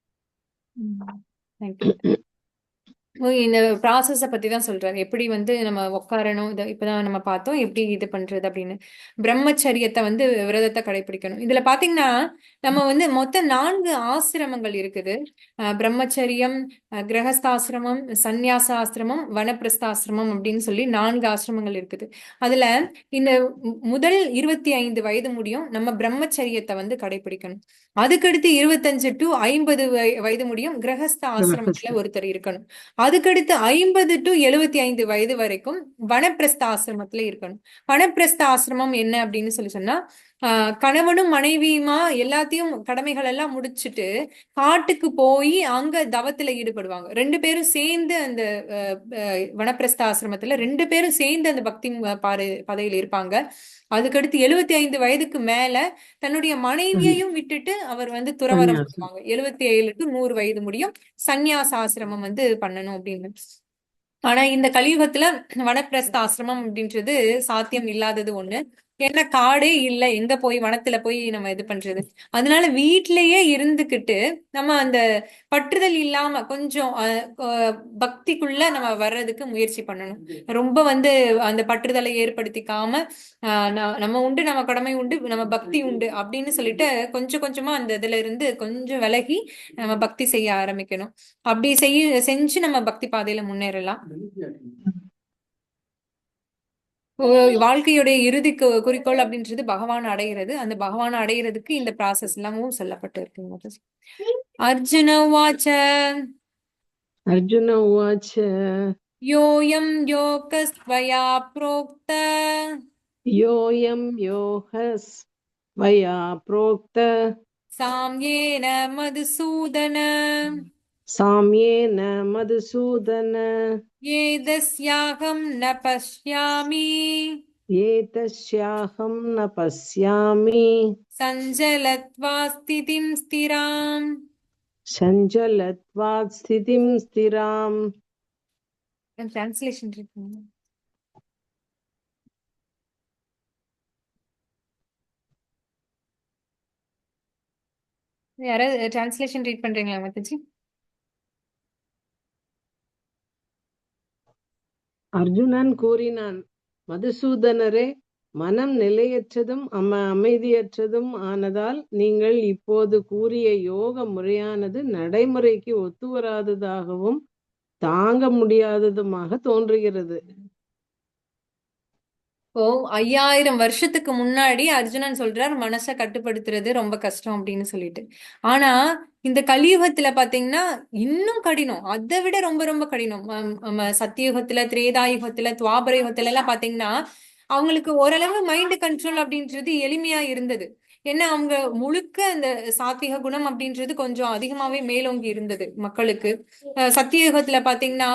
இந்த ப்ராசஸ பத்தி தான் சொல்றாரு. எப்படி வந்து நம்ம உட்காரணும், இப்பதான் நம்ம பார்த்தோம் எப்படி இது பண்றது அப்படின்னு. பிரம்மச்சரியத்தை வந்து விரதத்தை கடைபிடிக்கணும். இதுல பாத்தீங்கன்னா நம்ம வந்து மொத்தம் 4 ஆசிரமங்கள் இருக்குது. பிரம்மச்சரியம், கிரகஸ்தாசிரமம், சந்நியாசாசிரமம், வனப்பிரஸ்தாசிரமம் அப்படின்னு சொல்லி 4 ஆசிரமங்கள் இருக்குது. அதுல இந்த முதல் 25 வயது முடியும் நம்ம பிரம்மச்சரியத்தை வந்து கடைபிடிக்கணும். அதுக்கடுத்து 25 to 50 வயது முடியும் கிரகஸ்த ஆசிரமத்துல ஒருத்தர் இருக்கணும். அதுக்கடுத்து 50 to 75 வயது வரைக்கும் வனப்பிரஸ்த ஆசிரமத்துல இருக்கணும். வனப்பிரஸ்த ஆசிரமம் என்ன அப்படின்னு சொன்னா கணவனும் மனைவியுமா எல்லாத்தையும் கடமைகள் எல்லாம் முடிச்சுட்டு காட்டுக்கு போய் அங்க தவத்துல ஈடுபடுவாங்க. 2 பேரும் சேர்ந்து அந்த வனப்பிரஸ்த ஆசிரமத்துல 2 பேரும் சேர்ந்து அந்த பக்தி பாதையில் இருப்பாங்க. அதுக்கடுத்து 75 வயதுக்கு மேல தன்னுடைய மனைவியையும் விட்டுட்டு அவர் வந்து துறவரம் பண்ணுவாங்க. 77 to 100 வயது முடியும் சந்நியாச ஆசிரமம் வந்து பண்ணணும் அப்படின்னு. ஆனா இந்த கலியுகத்துல வனப்பிரஸ்த ஆசிரமம் அப்படின்றது சாத்தியம் இல்லாதது ஒண்ணு. ஏன்னா காடே இல்ல, எங்க போய் வனத்துல போய் நம்ம இது பண்றது. அதனால வீட்டிலேயே இருந்துகிட்டு நம்ம அந்த பற்றுதல் இல்லாம கொஞ்சம் பக்திக்குள்ள நம்ம வர்றதுக்கு முயற்சி பண்ணணும். ரொம்ப வந்து அந்த பற்றுதலை ஏற்படுத்திக்காம நம்ம உண்டு, நம்ம கடமை உண்டு, நம்ம பக்தி உண்டு அப்படின்னு சொல்லிட்டு கொஞ்சம் கொஞ்சமா அந்த இதுல இருந்து கொஞ்சம் விலகி நம்ம பக்தி செய்ய ஆரம்பிக்கணும். அப்படி செஞ்சு நம்ம பக்தி பாதையில முன்னேறலாம். வாழ்க்கையுடைய இறுதி குறிக்கோள் அப்படின்றது பகவான் அடைகிறது. அந்த பகவான் அடைகிறதுக்கு இந்த ப்ராசஸ் எல்லாமும் சொல்லப்பட்டு இருக்கு. அர்ஜுன உவாச்ச அர்ஜுன உவாச்ச யோயம் யோகஸ்த்வயா ப்ரோக்த யோயம் யோகஸ்த்வயா ப்ரோக்த சாம்யேன மதுசூதன சாம்யேன மதுசூதன ஏதஸ்யாகம் ந பஷ்யாமி ஏதஸ்யாஹம் ந பஸ்யாமி சஞ்சலத்வா ஸ்திதிம் ஸ்திராம் சஞ்சலத்வாத் ஸ்திதிம் ஸ்திராம். டிரான்ஸ்லேஷன் இருக்கு. யாராவது டிரான்ஸ்லேஷன் ரீட் பண்றீங்களா மாதாஜி? அர்ஜுனன் கூறினான், மதுசூதனரே, மனம் நிலையற்றதும் அமைதியற்றதும் ஆனதால் நீங்கள் இப்போது கூறிய யோக முறையானது நடைமுறைக்கு ஒத்து வராததாகவும் தாங்க முடியாததுமாக தோன்றுகிறது. 5000 வருஷத்துக்கு முன்னாடி அர்ஜுனன் சொல்றார் மனசை கட்டுப்படுத்துறது ரொம்ப கஷ்டம் அப்படின்னு சொல்லிட்டு. ஆனா இந்த கலியுகத்துல பாத்தீங்கன்னா இன்னும் கடினம், அதை விட ரொம்ப ரொம்ப கடினம். சத்தியுகத்துல, திரேதாயுகத்துல, துவாபர யுகத்துல எல்லாம் பாத்தீங்கன்னா அவங்களுக்கு ஓரளவு மைண்ட் கண்ட்ரோல் அப்படின்றது எளிமையா இருந்தது. ஏன்னா அவங்க முழுக்க அந்த சாத்விக குணம் அப்படின்றது கொஞ்சம் அதிகமாவே மேலோங்கி இருந்தது மக்களுக்கு. சத்தியுகத்துல பாத்தீங்கன்னா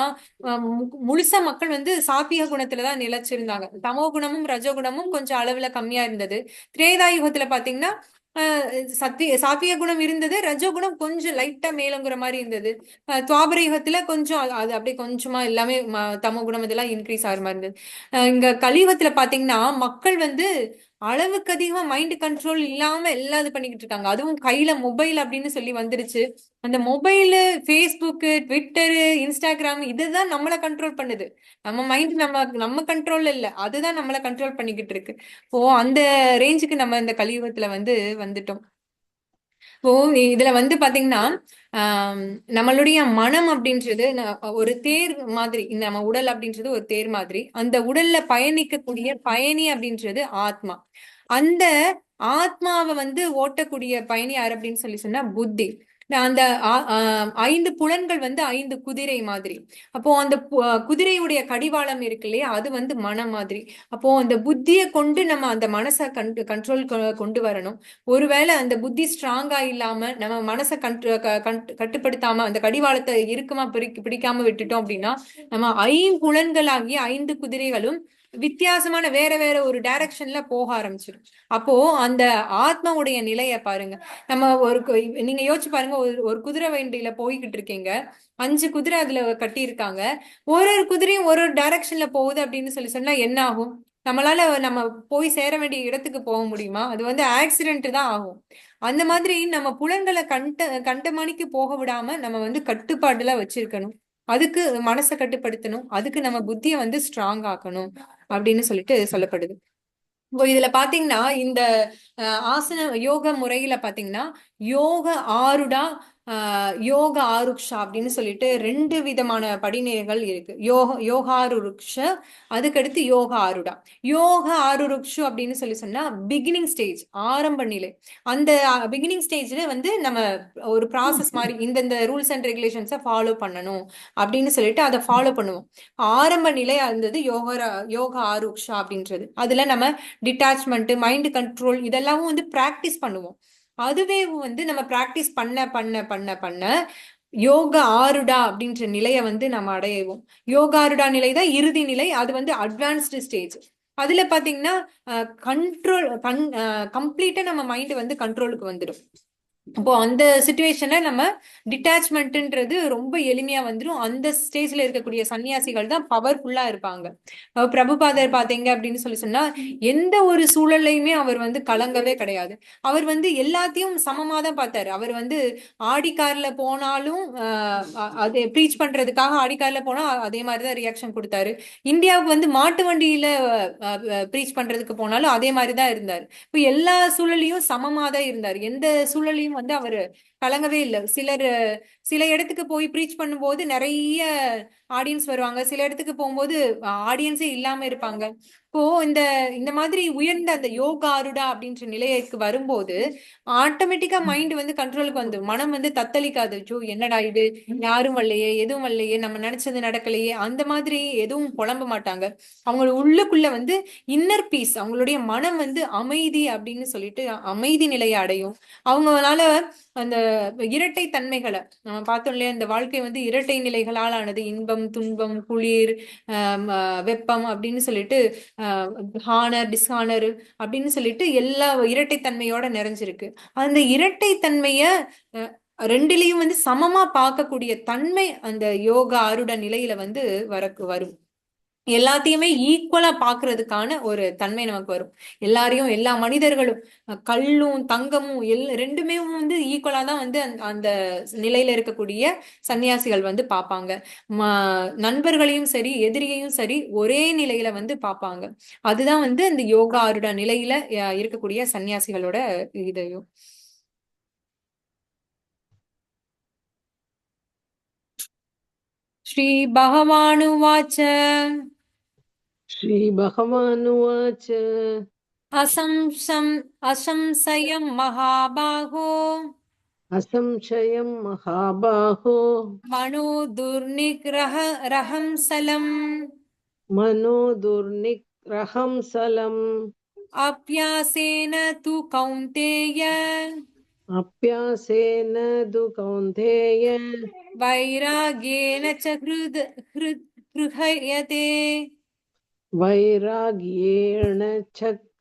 முழுசா மக்கள் வந்து சாத்விக குணத்துலதான் நிலைச்சிருந்தாங்க. தமோ குணமும் ரஜகுணமும் கொஞ்சம் அளவுல கம்மியா இருந்தது. திரேதாயுகத்துல பாத்தீங்கன்னா சாத்விக குணம் இருந்தது, ரஜோகுணம் கொஞ்சம் லைட்டா மேலங்கிற மாதிரி இருந்தது. துவாபர யுகத்துல கொஞ்சம் அது அப்படியே கொஞ்சமா எல்லாமே தமோ குணம் இதெல்லாம் இன்க்ரீஸ் ஆகிற மாதிரி இருந்தது. இங்க கலியுகத்துல பாத்தீங்கன்னா மக்கள் வந்து அளவுக்கு அதிகமா மைண்ட் கண்ட்ரோல் இல்லாம எல்லாம் இது பண்ணிக்கிட்டு இருக்காங்க. அதுவும் கையில மொபைல் அப்படின்னு சொல்லி வந்துருச்சு. அந்த மொபைலு, ஃபேஸ்புக்கு, ட்விட்டரு, இன்ஸ்டாகிராம் இதுதான் நம்மளை கண்ட்ரோல் பண்ணுது. நம்ம மைண்ட் நம்ம கண்ட்ரோல்ல இல்ல, அதுதான் நம்மளை கண்ட்ரோல் பண்ணிக்கிட்டு இருக்கு. ஓ, அந்த ரேஞ்சுக்கு நம்ம இந்த கலியுகத்துல வந்து வந்துட்டோம். இப்போ இதுல வந்து பாத்தீங்கன்னா நம்மளுடைய மனம் அப்படின்றது ஒரு தேர் மாதிரி, இந்த நம்ம உடல் அப்படின்றது ஒரு தேர் மாதிரி. அந்த உடல்ல பயணிக்கக்கூடிய பயணி அப்படின்றது ஆத்மா. அந்த ஆத்மாவை வந்து ஓட்டக்கூடிய பயணி யார் அப்படின்னு சொல்லி சொன்னா புத்தி. அந்த 5 புலன்கள் வந்து 5 குதிரை மாதிரி. அப்போ அந்த குதிரையுடைய கடிவாளம் இருக்கு இல்லையா, அது வந்து மனம் மாதிரி. அப்போ அந்த புத்தியை கொண்டு நம்ம அந்த மனசை கண்ட்ரோல் கொண்டு வரணும். ஒருவேளை அந்த புத்தி ஸ்ட்ராங்கா இல்லாம நம்ம மனசை கட்டுப்படுத்தாம அந்த கடிவாளத்தை இறுக்கமா பிடிக்காம விட்டுட்டோம் அப்படின்னா நம்ம 5 புலன்களாகிய 5 குதிரைகளும் வித்தியாசமான வேற வேற ஒரு டைரக்ஷன்ல போக ஆரம்பிச்சிடும். அப்போ அந்த ஆத்மாவுடைய நிலைய பாருங்க. நம்ம நீங்க யோசிச்சு பாருங்க, ஒரு குதிரை வண்டியில போய்கிட்டு இருக்கீங்க, 5 குதிரை அதுல கட்டியிருக்காங்க. ஒரு குதிரையும் ஒரு டைரக்ஷன்ல போகுது அப்படின்னு சொல்லி சொன்னா என்ன ஆகும்? நம்ம போய் சேர வேண்டிய இடத்துக்கு போக முடியுமா? அது வந்து ஆக்சிடென்ட் தான் ஆகும். அந்த மாதிரி நம்ம புலன்களை கண்டமானிக்கு போக விடாம நம்ம வந்து கட்டுப்பாடுல வச்சிருக்கணும். அதுக்கு மனசை கட்டுப்படுத்தணும். அதுக்கு நம்ம புத்தியை வந்து ஸ்ட்ராங் ஆக்கணும் அப்படின்னு சொல்லிட்டு சொல்லப்படுது. இப்போ இதுல பாத்தீங்கன்னா இந்த ஆசன யோக முறையில பாத்தீங்கன்னா யோக ஆருடா, யோக ஆருக்ஷா அப்படின்னு சொல்லிட்டு 2 விதமான படிநிலைகள் இருக்கு. யோகாருருக்ஷ, அதுக்கடுத்து யோக ஆருடா. யோக ஆருருக்ஷு அப்படின்னு சொல்லி சொன்னா பிகினிங் ஸ்டேஜ், ஆரம்ப நிலை. அந்த பிகினிங் ஸ்டேஜ்ல வந்து நம்ம ஒரு ப்ராசஸ் மாதிரி இந்தந்த ரூல்ஸ் அண்ட் ரெகுலேஷன்ஸை ஃபாலோ பண்ணணும் அப்படின்னு சொல்லிட்டு அதை ஃபாலோ பண்ணுவோம். ஆரம்ப நிலையா இருந்தது யோக ஆருக்ஷா அப்படின்றது. அதுல நம்ம டிட்டாச்மெண்ட், மைண்ட் கண்ட்ரோல் இதெல்லாம் வந்து பிராக்டிஸ் பண்ணுவோம். அதுவே வந்து நம்ம பிராக்டிஸ் பண்ண பண்ண பண்ண பண்ண யோக ஆருடா அப்படின்ற நிலையை வந்து நம்ம அடைவோம். யோக ஆருடா நிலை தான் இறுதி நிலை. அது வந்து அட்வான்ஸ்டு ஸ்டேஜ். அதுல பாத்தீங்கன்னா கம்ப்ளீட்டா நம்ம மைண்ட் வந்து கண்ட்ரோலுக்கு வந்துடும். அப்போ அந்த சிச்சுவேஷன்ல நம்ம டிட்டாச்மெண்ட்ன்றது ரொம்ப எளிமையா வந்துடும். அந்த ஸ்டேஜ்ல இருக்கக்கூடிய சன்னியாசிகள் தான் பவர்ஃபுல்லா இருப்பாங்க. பிரபுபாதர் பாத்தீங்க அப்படின்னு சொல்லி சொன்னா எந்த ஒரு சூழல்லையுமே அவர் வந்து கலங்கவே கிடையாது. அவர் வந்து எல்லாத்தையும் சமமா தான் பார்த்தாரு. அவர் வந்து ஆடிக்கார்ல போனாலும் அது ப்ரீச் பண்றதுக்காக ஆடிக்கார்ல போனா அதே மாதிரிதான் ரியாக்ஷன் கொடுத்தாரு. இந்தியாவுக்கு வந்து மாட்டு வண்டியில ப்ரீச் பண்றதுக்கு போனாலும் அதே மாதிரிதான் இருந்தாரு. இப்ப எல்லா சூழலையும் சமமா தான் இருந்தார். எந்த சூழலையும் வந்து அவரு கலங்கவே இல்லை. சில இடத்துக்கு போய் ப்ரீச் பண்ணும்போது நிறைய ஆடியன்ஸ் வருவாங்க, சில இடத்துக்கு போகும்போது ஆடியன்ஸே இல்லாம இருப்பாங்க. இப்போ இந்த மாதிரி உயர்ந்த அந்த யோகா ஆருடா அப்படின்ற நிலையக்கு வரும்போது ஆட்டோமேட்டிக்கா மைண்ட் வந்து கண்ட்ரோலுக்கு வந்து மனம் வந்து தத்தளிக்காது. ஜோ என்னடா இது, யாரும் வரலையே, எதுவும் வரலையே, நம்ம நினைச்சது நடக்கலையே, அந்த மாதிரி எதுவும் புலம்ப மாட்டாங்க. அவங்க உள்ளுக்குள்ள வந்து இன்னர் பீஸ், அவங்களுடைய மனம் வந்து அமைதி அப்படின்னு சொல்லிட்டு அமைதி நிலையை அடையும். அவங்களால அந்த இரட்டை தன்மைகளை நம்ம பார்த்தோம் இல்லையா, இந்த வாழ்க்கை வந்து இரட்டை நிலைகளால் ஆனது. இன்பம், துன்பம், குளிர், வெப்பம் அப்படின்னு சொல்லிட்டு ஹானர், டிஸ்ஹானர் அப்படின்னு சொல்லிட்டு எல்லா இரட்டைத்தன்மையோட நிறைஞ்சிருக்கு. அந்த இரட்டைத்தன்மைய ரெண்டுலயும் வந்து சமமா பார்க்கக்கூடிய தன்மை அந்த யோகா ஆருட நிலையில வந்து வரும். எல்லாத்தையுமே ஈக்குவலா பாக்குறதுக்கான ஒரு தன்மை நமக்கு வரும். எல்லா மனிதர்களும் கல்லும் தங்கமும் ரெண்டுமே வந்து ஈக்குவலா தான் வந்து அந்த நிலையில இருக்கக்கூடிய சன்னியாசிகள் வந்து பார்ப்பாங்க. நண்பர்களையும் சரி எதிரியையும் சரி ஒரே நிலையில வந்து பார்ப்பாங்க. அதுதான் வந்து அந்த யோகா ஆருட நிலையில இருக்கக்கூடிய சன்னியாசிகளோட இதையும். ஸ்ரீ பகவானுவாச்ச श्रीभगवानुवाच असंशयं महाबाहो असंशयं महाबाहो मनो दुर्निग्रहंसलम् मनो दुर्निग्रहंसलम् अप्यासेन तु कौन्तेय अप्यासेन तु कौन्तेय वैराग्येन च गृह्यते वैराग्येण च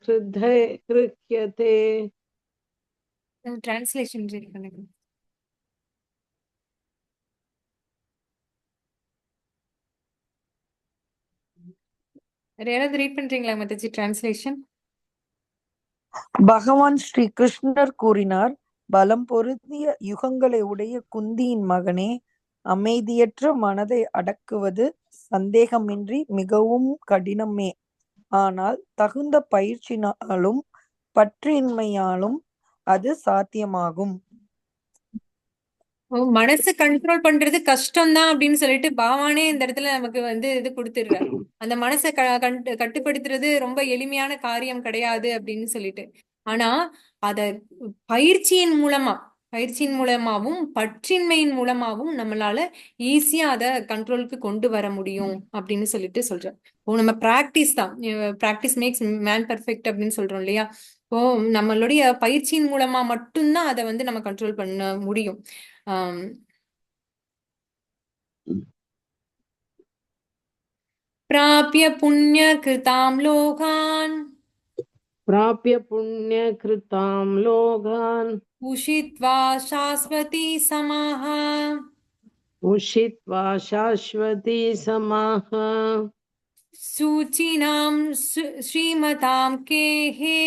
गृह्यते. டிரான்ஸ்லேஷன் ரீட் பண்ணுங்க. வேற யாராவது ரீட் பண்றீங்களா மத்தச்சி டிரான்ஸ்லேஷன்? பகவான் ஸ்ரீ கிருஷ்ணர் கூறினார், பலம் பொருந்திய யுகங்களை உடைய குந்தியின் மகனே, அமைதியற்ற மனதை அடக்குவது சந்தேகமின்றி மிகவும் கடினமே. ஆனால் தகுந்த பயிற்சினாலும் பற்றின்மையாலும் அது சாத்தியமாகும். மனசு கண்ட்ரோல் பண்றது கஷ்டம் தான் அப்படின்னு சொல்லிட்டு பகவானே இந்த இடத்துல நமக்கு வந்து இது கொடுத்துடுறார். அந்த மனசை கட்டுப்படுத்துறது ரொம்ப எளிமையான காரியம் கிடையாது அப்படின்னு சொல்லிட்டு. ஆனா அத பயிற்சியின் மூலமாவும் பற்றின்மையின் மூலமாவும் நம்மளால ஈஸியா அத கண்ட்ரோலுக்கு கொண்டு வர முடியும் அப்படின்னு சொல்லிட்டு சொல்றேன். இப்போ நம்ம பிராக்டிஸ் தான், பிராக்டிஸ் மேக்ஸ் மேன் பர்ஃபெக்ட் அப்படின்னு சொல்றோம் இல்லையா? இப்போ நம்மளுடைய பயிற்சியின் மூலமா மட்டும்தான் அதை வந்து நம்ம கண்ட்ரோல் பண்ண முடியும். प्राप्य पुण्यकृतां लोकान् प्राप्य पुण्यकृतां लोकान् उषित्वा शाश्वती समाः उषित्वा शाश्वती समाः सूचिनां श्रीमतां केहे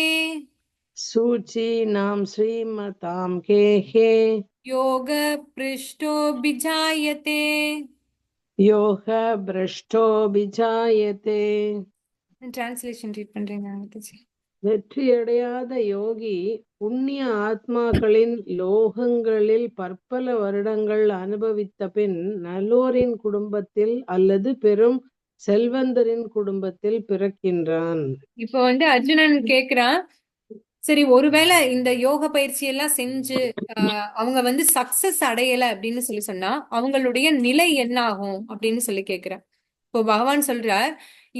सूचीनां श्रीमतां केहे योगपृष्ठोऽभिजायते. யோக பிரஷ்டோபிஜாயதே. டிரான்ஸ்லேஷன் ரீட் பண்றீங்க மத்தச்சி? வெற்றியடையாத யோகி புண்ணிய ஆத்மாக்களின் லோகங்களில் பற்பல வருடங்கள் அனுபவித்த பின் நல்லோரின் குடும்பத்தில் அல்லது பெரும் செல்வந்தரின் குடும்பத்தில் பிறக்கின்றான். இப்போ வந்து அர்ஜுனன் கேக்குறான், சரி ஒருவேளை இந்த யோக பயிற்சி எல்லாம் செஞ்சு அவங்க வந்து சக்சஸ் அடையல அப்படின்னு சொல்லி சொன்னா அவங்களுடைய நிலை என்ன ஆகும் அப்படின்னு சொல்லி கேக்குறேன். இப்போ பகவான் சொல்றார்,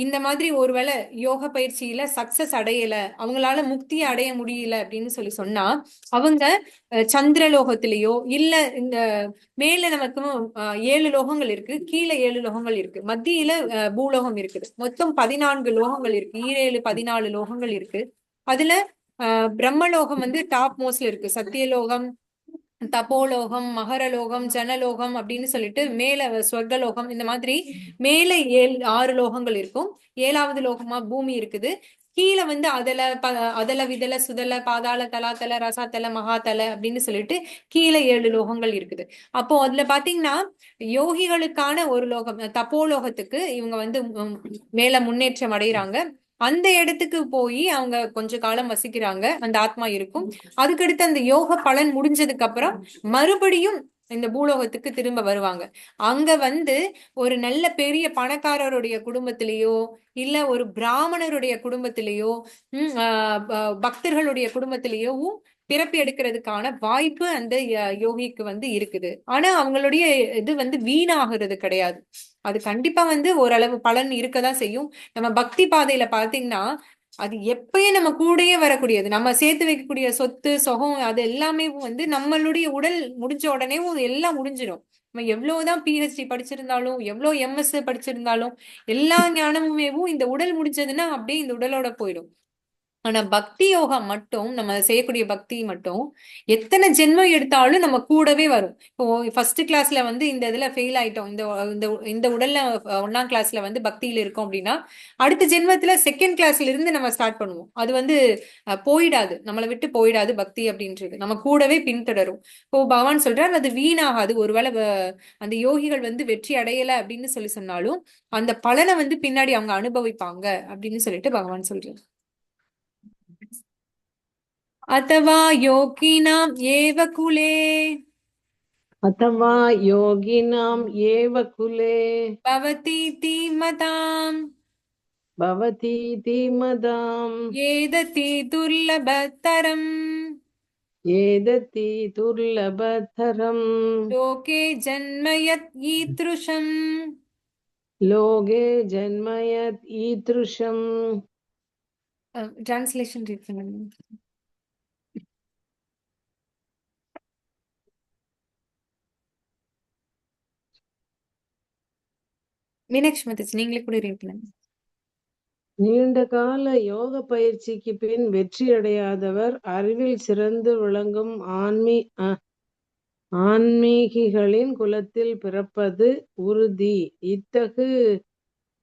இந்த மாதிரி ஒருவேளை யோக பயிற்சியில சக்சஸ் அடையல, அவங்களால முக்தியை அடைய முடியல அப்படின்னு சொல்லி சொன்னா அவங்க சந்திரலோகத்திலேயோ இல்ல இந்த மேல நமக்கு 7 லோகங்கள் இருக்கு, கீழே 7 லோகங்கள் இருக்கு, மத்தியில பூலோகம் இருக்குது. மொத்தம் 14 லோகங்கள் இருக்கு, 14 லோகங்கள் இருக்கு. அதுல பிரம்மலோகம் வந்து டாப் மோஸ்ட்ல இருக்கு. சத்தியலோகம், தபோலோகம், மகரலோகம், ஜனலோகம் அப்படின்னு சொல்லிட்டு மேல ஸ்வர்கலோகம், இந்த மாதிரி மேல 6 லோகங்கள் இருக்கும். 7வது லோகமா பூமி இருக்குது. கீழே வந்து அதல விதல சுதல பாதாள தலாத்தல ரசாத்தல மகாத்தல அப்படின்னு சொல்லிட்டு கீழே 7 லோகங்கள் இருக்குது. அப்போ அதுல பாத்தீங்கன்னா யோகிகளுக்கான ஒரு லோகம் தப்போலோகத்துக்கு இவங்க வந்து மேல முன்னேற்றம் அடைகிறாங்க. அந்த இடத்துக்கு போய் அவங்க கொஞ்ச காலம் வசிக்கிறாங்க, அந்த ஆத்மா இருக்கும். அதுக்கடுத்து அந்த யோக பலன் முடிஞ்சதுக்கு அப்புறம் மறுபடியும் இந்த பூலோகத்துக்கு திரும்ப வருவாங்க. அங்க வந்து ஒரு நல்ல பெரிய பணக்காரருடைய குடும்பத்திலேயோ இல்ல ஒரு பிராமணருடைய குடும்பத்திலேயோ பக்தர்களுடைய குடும்பத்திலேயோ பிறப்பு எடுக்கிறதுக்கான வாய்ப்பு அந்த யோகிக்கு வந்து இருக்குது. ஆனா அவங்களுடைய இது வந்து வீணாகிறது கிடையாது. அது கண்டிப்பா வந்து ஓரளவு பலன் இருக்கதான் செய்யும். நம்ம பக்தி பாதையில பாத்தீங்கன்னா அது எப்பயும் நம்ம கூடயே வரக்கூடியது. நம்ம சேர்த்து வைக்கக்கூடிய சொத்து சொகம் அது எல்லாமே வந்து நம்மளுடைய உடல் முடிஞ்ச உடனே எல்லாம் முடிஞ்சிடும். நம்ம எவ்வளவுதான் பிஹெச்டி படிச்சிருந்தாலும் எவ்வளவு எம்எஸ் படிச்சிருந்தாலும் எல்லா ஞானமுமே இந்த உடல் முடிஞ்சதுன்னா அப்படியே இந்த உடலோட போயிடும். ஆனா பக்தி யோகம் மட்டும், நம்ம செய்யக்கூடிய பக்தி மட்டும் எத்தனை ஜென்மம் எடுத்தாலும் நம்ம கூடவே வரும். இப்போ ஃபர்ஸ்ட் கிளாஸ்ல வந்து இந்த இதுல ஃபெயில் ஆயிட்டோம், இந்த உடல்ல 1ஆம் கிளாஸ்ல வந்து பக்தியில இருக்கோம் அப்படின்னா அடுத்த ஜென்மத்துல செகண்ட் கிளாஸ்ல இருந்து நம்ம ஸ்டார்ட் பண்ணுவோம். அது வந்து போயிடாது, நம்மளை விட்டு போயிடாது. பக்தி அப்படின்றது நம்ம கூடவே பின்தொடரும். இப்போ பகவான் சொல்றார் அது வீணாகாது. ஒருவேளை அந்த யோகிகள் வந்து வெற்றி அடையல அப்படின்னு சொல்லி சொன்னாலும் அந்த பலனை வந்து பின்னாடி அவங்க அனுபவிப்பாங்க அப்படின்னு சொல்லிட்டு பகவான் சொல்றார். अथवा योगिनाम् एव कुले अथवा योगिनाम् एव कुले भवतीति मताम् भवतीति मदाम् एदति दुर्लभतरम् एदति दुर्लभतरम् लोके जन्म यत् ईदृशम् लोके जन्म यत् ईदृशम्. ट्रांसलेशन read பண்ணுங்க. மீனாட்சி மதச்சு நீங்களே கூட ரீட் பண்ணுங்க. நீண்ட கால யோக பயிற்சிக்கு பின் வெற்றி அடையாதவர் அறிவில் சிறந்து விளங்கும் ஆன்மீகிகளின் குலத்தில் பிறப்பது உறுதி.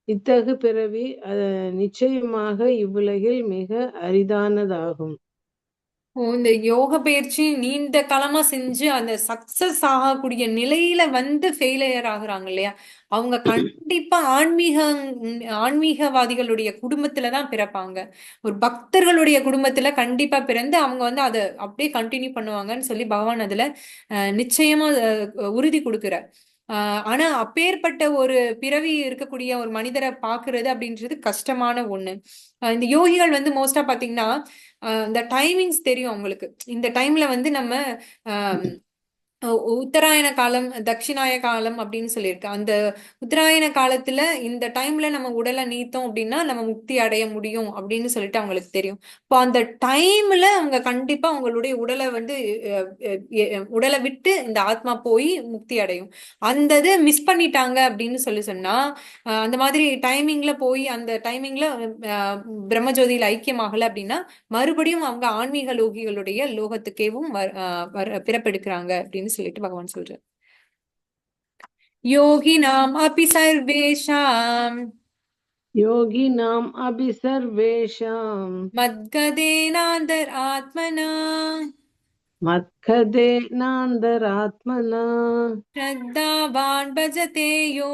இத்தகு பிறவி நிச்சயமாக இவ்வுலகில் மிக அரிதானதாகும். இந்த யோக பயிற்சி நீண்ட காலமா செஞ்சு அந்த சக்சஸ் ஆகக்கூடிய நிலையில வந்து ஃபெயிலியர் ஆகுறாங்க இல்லையா, அவங்க கண்டிப்பா ஆன்மீகவாதிகளுடைய குடும்பத்துலதான் பிறப்பாங்க. ஒரு பக்தர்களுடைய குடும்பத்துல கண்டிப்பா பிறந்து அவங்க வந்து அதை அப்படியே கண்டினியூ பண்ணுவாங்கன்னு சொல்லி பகவான் அதுல நிச்சயமா உறுதி கொடுக்கிறார். ஆனா அப்பேற்பட்ட ஒரு பிறவி இருக்கக்கூடிய ஒரு மனிதரை பாக்குறது அப்படின்றது கஷ்டமான ஒண்ணு. இந்த யோகிகள் வந்து மோஸ்டா பாத்தீங்கன்னா இந்த டைமிங்ஸ் தெரியும் அவங்களுக்கு. இந்த டைம்ல வந்து நம்ம உத்தராயண காலம், தட்சிணாய காலம் அப்படின்னு சொல்லியிருக்கு. அந்த உத்தராயண காலத்துல இந்த டைம்ல நம்ம உடலை நீத்தோம் அப்படின்னா நம்ம முக்தி அடைய முடியும் அப்படின்னு சொல்லிட்டு அவங்களுக்கு தெரியும். இப்போ அந்த டைம்ல அவங்க கண்டிப்பா அவங்களுடைய உடலை வந்து உடலை விட்டு இந்த ஆத்மா போய் முக்தி அடையும். அந்த இது மிஸ் பண்ணிட்டாங்க அப்படின்னு சொன்னா அந்த மாதிரி டைமிங்ல போய் அந்த டைமிங்ல பிரம்மஜோதியில ஐக்கியமாகல அப்படின்னா மறுபடியும் அவங்க ஆன்மீக லோகிகளுடைய லோகத்துக்கேவும் பிறப்பெடுக்கிறாங்க அப்படின்னு சொல்லிட்டு பகவான் சொல்றார். யோகினாம் அபி சர்வேஷாம் மத்கதேனாந்தர் ஆத்மனா ஸ்ரத்தாவான் பஜதே யோ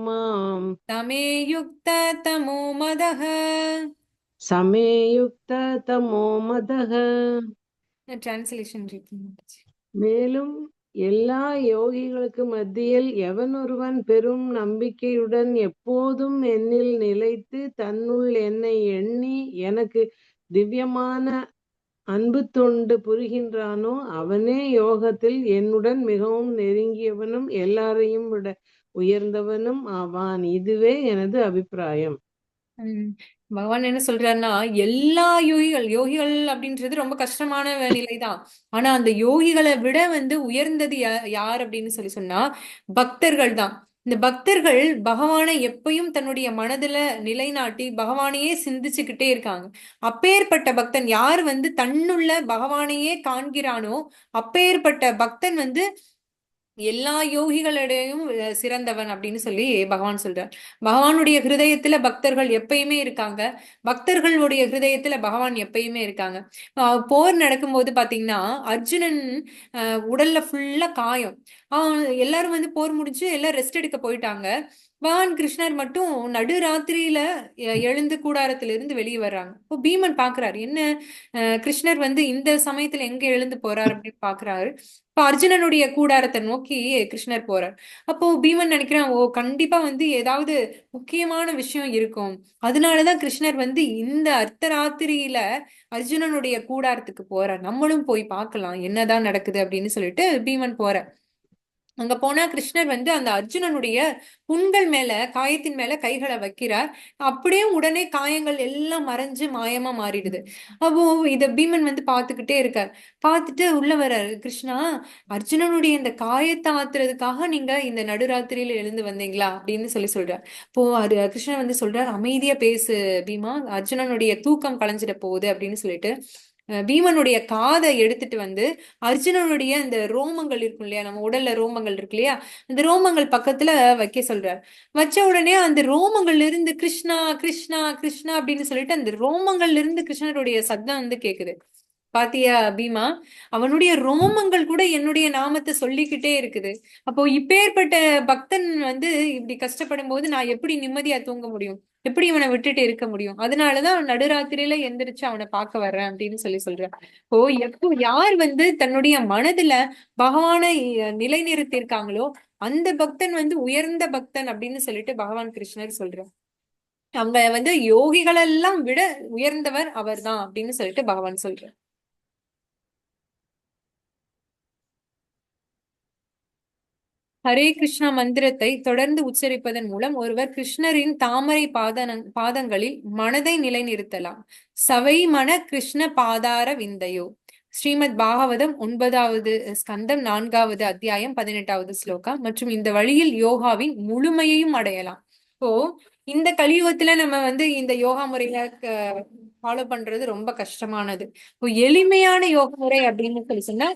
மாம் தமே யுக்த தமோ மதஹ. டிரான்ஸ்லேஷன் மேலும் எல்லா யோகிகளுக்கு மத்தியில் எவன் ஒருவன் பெரும் நம்பிக்கையுடன் எப்போதும் என்னில் நிலைத்து தன்னுள் என்னை எண்ணி எனக்கு திவ்யமான அன்பு தொண்டு புரிகின்றானோ அவனே யோகத்தில் என்னுடன் மிகவும் நெருங்கியவனும் எல்லாரையும் விட உயர்ந்தவனும் ஆவான். இதுவே எனது அபிப்பிராயம். பகவான் என்ன சொல்றாருன்னா, எல்லா யோகிகள் அப்படின்றது ரொம்ப கஷ்டமான நிலைதான். ஆனா அந்த யோகிகளை விட வந்து உயர்ந்தது யார் அப்படின்னு சொன்னா பக்தர்கள் தான். இந்த பக்தர்கள் பகவானை எப்பயும் தன்னுடைய மனதுல நிலைநாட்டி பகவானையே சிந்திச்சுக்கிட்டே இருக்காங்க. அப்பேற்பட்ட பக்தன் யார் வந்து தன்னுள்ள பகவானையே காண்கிறானோ அப்பேற்பட்ட பக்தன் வந்து எல்லா யோகிகளிடையும் சிறந்தவன் அப்படின்னு சொல்லி பகவான் சொல்றார். பகவானுடைய ஹிருதயத்துல பக்தர்கள் எப்பயுமே இருக்காங்க. பக்தர்களுடைய ஹிருதயத்துல பகவான் எப்பயுமே இருக்காங்க. போர் நடக்கும்போது பாத்தீங்கன்னா அர்ஜுனன் உடல்ல ஃபுல்லா காயம். எல்லாரும் வந்து போர் முடிஞ்சு எல்லாம் ரெஸ்ட் எடுக்க போயிட்டாங்க. பகவான் கிருஷ்ணர் மட்டும் நடுராத்திரியில எழுந்து கூடாரத்திலிருந்து வெளியே வர்றாங்க. இப்போ பீமன் பாக்குறாரு, என்ன கிருஷ்ணர் வந்து இந்த சமயத்துல எங்க எழுந்து போறாரு அப்படின்னு பாக்குறாரு. இப்ப அர்ஜுனனுடைய கூடாரத்தை நோக்கி கிருஷ்ணர் போறார். அப்போ பீமன் நினைக்கிறான், ஓ கண்டிப்பா வந்து ஏதாவது முக்கியமான விஷயம் இருக்கும், அதனாலதான் கிருஷ்ணர் வந்து இந்த அர்த்தராத்திரியில அர்ஜுனனுடைய கூடாரத்துக்கு போறார், நம்மளும் போய் பார்க்கலாம் என்னதான் நடக்குது அப்படின்னு சொல்லிட்டு பீமன் போறார். அங்க போனா கிருஷ்ணர் வந்து அந்த அர்ஜுனனுடைய புண்கள் மேல காயத்தின் மேல கைகளை வைக்கிறார். அப்படியே உடனே காயங்கள் எல்லாம் மறைஞ்சு மாயமா மாறிடுது. அப்போ இத பீமன் வந்து பாத்துக்கிட்டே இருக்கார். பார்த்துட்டு உள்ள வர்றாரு, கிருஷ்ணா அர்ஜுனனுடைய இந்த காயத்தை ஆத்துறதுக்காக நீங்க இந்த நடுராத்திரியில எழுந்து வந்தீங்களா அப்படின்னு சொல்றார். இப்போ அது கிருஷ்ணன் வந்து சொல்றார், அமைதியா பேசு பீமா, அர்ஜுனனுடைய தூக்கம் கலைஞ்சிட போகுது அப்படின்னு சொல்லிட்டு பீமனுடைய காதை எடுத்துட்டு வந்து அர்ஜுனனுடைய அந்த ரோமங்கள் இருக்கும் இல்லையா, நம்ம உடல்ல ரோமங்கள் இருக்கு இல்லையா, அந்த ரோமங்கள் பக்கத்துல வைக்க சொல்றார். வச்ச உடனே அந்த ரோமங்கள்ல இருந்து கிருஷ்ணா கிருஷ்ணா கிருஷ்ணா அப்படின்னு சொல்லிட்டு அந்த ரோமங்கள்ல இருந்து கிருஷ்ணருடைய சத்தம் வந்து கேக்குது. பாத்தியா பீமா, அவனுடைய ரோமங்கள் கூட என்னுடைய நாமத்தை சொல்லிக்கிட்டே இருக்குது. அப்போ இப்பேற்பட்ட பக்தன் வந்து இப்படி கஷ்டப்படும் போது நான் எப்படி நிம்மதியா தூங்க முடியும், எப்படி இவனை விட்டுட்டு இருக்க முடியும்? அதனாலதான் நடுராத்திரியில எந்திரிச்சு அவனை பார்க்க வர்றேன் அப்படின்னு சொல்றேன். இப்போ எப்போ யார் வந்து தன்னுடைய மனதுல பகவானை நிலைநிறுத்தி இருக்காங்களோ அந்த பக்தன் வந்து உயர்ந்த பக்தன் அப்படின்னு சொல்லிட்டு பகவான் கிருஷ்ணர் சொல்றார். அவங்க வந்து யோகிகளெல்லாம் விட உயர்ந்தவர் அவர் தான் அப்படின்னு சொல்லிட்டு பகவான் சொல்றார். ஹரே கிருஷ்ணா மந்திரத்தை தொடர்ந்து உச்சரிப்பதன் மூலம் ஒருவர் கிருஷ்ணரின் தாமரை பாதங்களில் மனதை நிலைநிறுத்தலாம். சவை மன கிருஷ்ண பாதார விந்தையோ ஸ்ரீமத் பாகவதம் 9வது ஸ்கந்தம் 4வது அத்தியாயம் 18வது ஸ்லோகம். மற்றும் இந்த வழியில் யோகாவின் முழுமையையும் அடையலாம். இப்போ இந்த கலியுகத்துல நம்ம இந்த யோகா முறையை ஃபாலோ பண்றது ரொம்ப கஷ்டமானது. இப்போ எளிமையான யோக முறை அப்படின்னு சொல்லி சொன்னா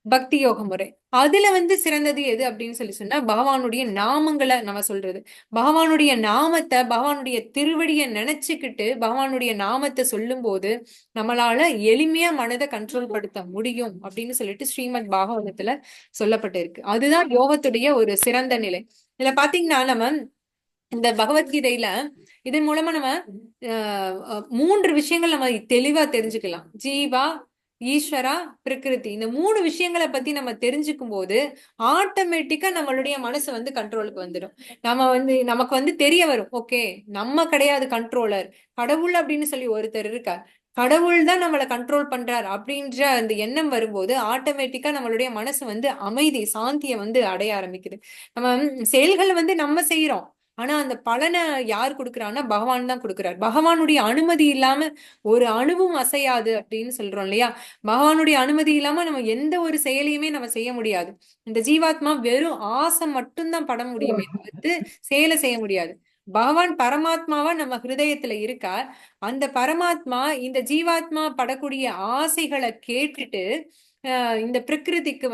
பக்தி யோக முறை. அதுல சிறந்தது எது அப்படின்னு சொல்லி சொன்னா பகவானுடைய நாமங்களை நம்ம சொல்றது. பகவானுடைய நாமத்தை, பகவானுடைய திருவடியை நினைச்சுக்கிட்டு பகவானுடைய நாமத்தை சொல்லும் போது நம்மளால எளிமையா மனதை கண்ட்ரோல் படுத்த முடியும் அப்படின்னு சொல்லிட்டு ஸ்ரீமத் பாகவதத்துல சொல்லப்பட்டிருக்கு. அதுதான் யோகத்துடைய ஒரு சிறந்த நிலை. இதுல பாத்தீங்கன்னா நம்ம இந்த பகவத்கீதையில இதன் மூலமா நம்ம 3 விஷயங்கள் நம்ம தெளிவா தெரிஞ்சுக்கலாம். ஜீவா, ஈஸ்வரா, பிரகிருதி. இந்த 3 விஷயங்களை பத்தி நம்ம தெரிஞ்சுக்கும் போது ஆட்டோமேட்டிக்கா நம்மளுடைய மனசு கண்ட்ரோலுக்கு வந்துடும். நம்ம நமக்கு தெரிய வரும், ஓகே நம்ம கிடையாது கண்ட்ரோலர், கடவுள் அப்படின்னு சொல்லி ஒருத்தர் இருக்கார், கடவுள் தான் நம்மளை கண்ட்ரோல் பண்றார் அப்படின்ற அந்த எண்ணம் வரும்போது ஆட்டோமேட்டிக்கா நம்மளுடைய மனசு அமைதி, சாந்தியை அடைய ஆரம்பிக்குது. நம்ம செயல்கள் நம்ம செய்யறோம், ஆனா அந்த பலனை யார் கொடுக்குறான்னா பகவான் தான் கொடுக்குறார். பகவானுடைய அனுமதி இல்லாம ஒரு அணுவும் அசையாது அப்படின்னு சொல்றோம் இல்லையா? பகவானுடைய அனுமதி இல்லாம நம்ம எந்த ஒரு செயலையுமே நம்ம செய்ய முடியாது. இந்த ஜீவாத்மா வெறும் ஆசை மட்டும்தான் பட முடியுமே தவிர்த்து செயலை செய்ய முடியாது. பகவான் பரமாத்மாவா நம்ம ஹிருதயத்துல இருக்கார். அந்த பரமாத்மா இந்த ஜீவாத்மா படக்கூடிய ஆசைகளை கேட்டுட்டு இந்த பிரகிருதிக்கு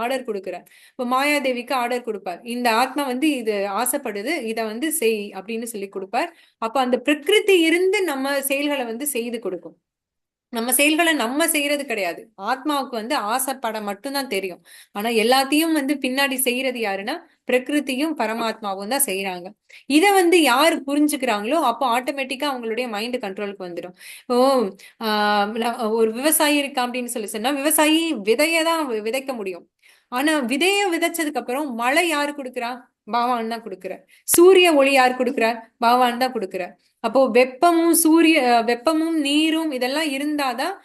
ஆர்டர் கொடுக்கிறார். இப்போ மாயாதேவிக்கு ஆர்டர் கொடுப்பார், இந்த ஆத்மா இது ஆசைப்படுது, இத செய் அப்படின்னு சொல்லி கொடுப்பார். அப்ப அந்த பிரகிருதி இருந்து நம்ம செயல்களை செய்து கொடுக்கும். நம்ம செயல்களை நம்ம செய்யறது கிடையாது. ஆத்மாவுக்கு ஆசைப்பட மட்டும்தான் தெரியும். ஆனா எல்லாத்தையும் பின்னாடி செய்யறது யாருன்னா பிரகிருதியும் பரமாத்மாவும் தான் செய்யறாங்க. இத யாரு புரிஞ்சுக்கிறாங்களோ அப்போ ஆட்டோமேட்டிக்கா அவங்களுடைய மைண்ட் கண்ட்ரோலுக்கு வந்துடும். இப்போ ஒரு விவசாயி இருக்கா அப்படின்னு சொல்லி சொன்னா விவசாயி விதையதான் விதைக்க முடியும். ஆனா விதைய விதைச்சதுக்கு அப்புறம் மழை யாரு கொடுக்குறா? பகவான் தான் கொடுக்குறார். சூரிய ஒளி யார் கொடுக்குறார்? பகவான் தான் கொடுக்குறார். அப்போ வெப்பமும் நீரும் இதெல்லாம் இருந்தாதான்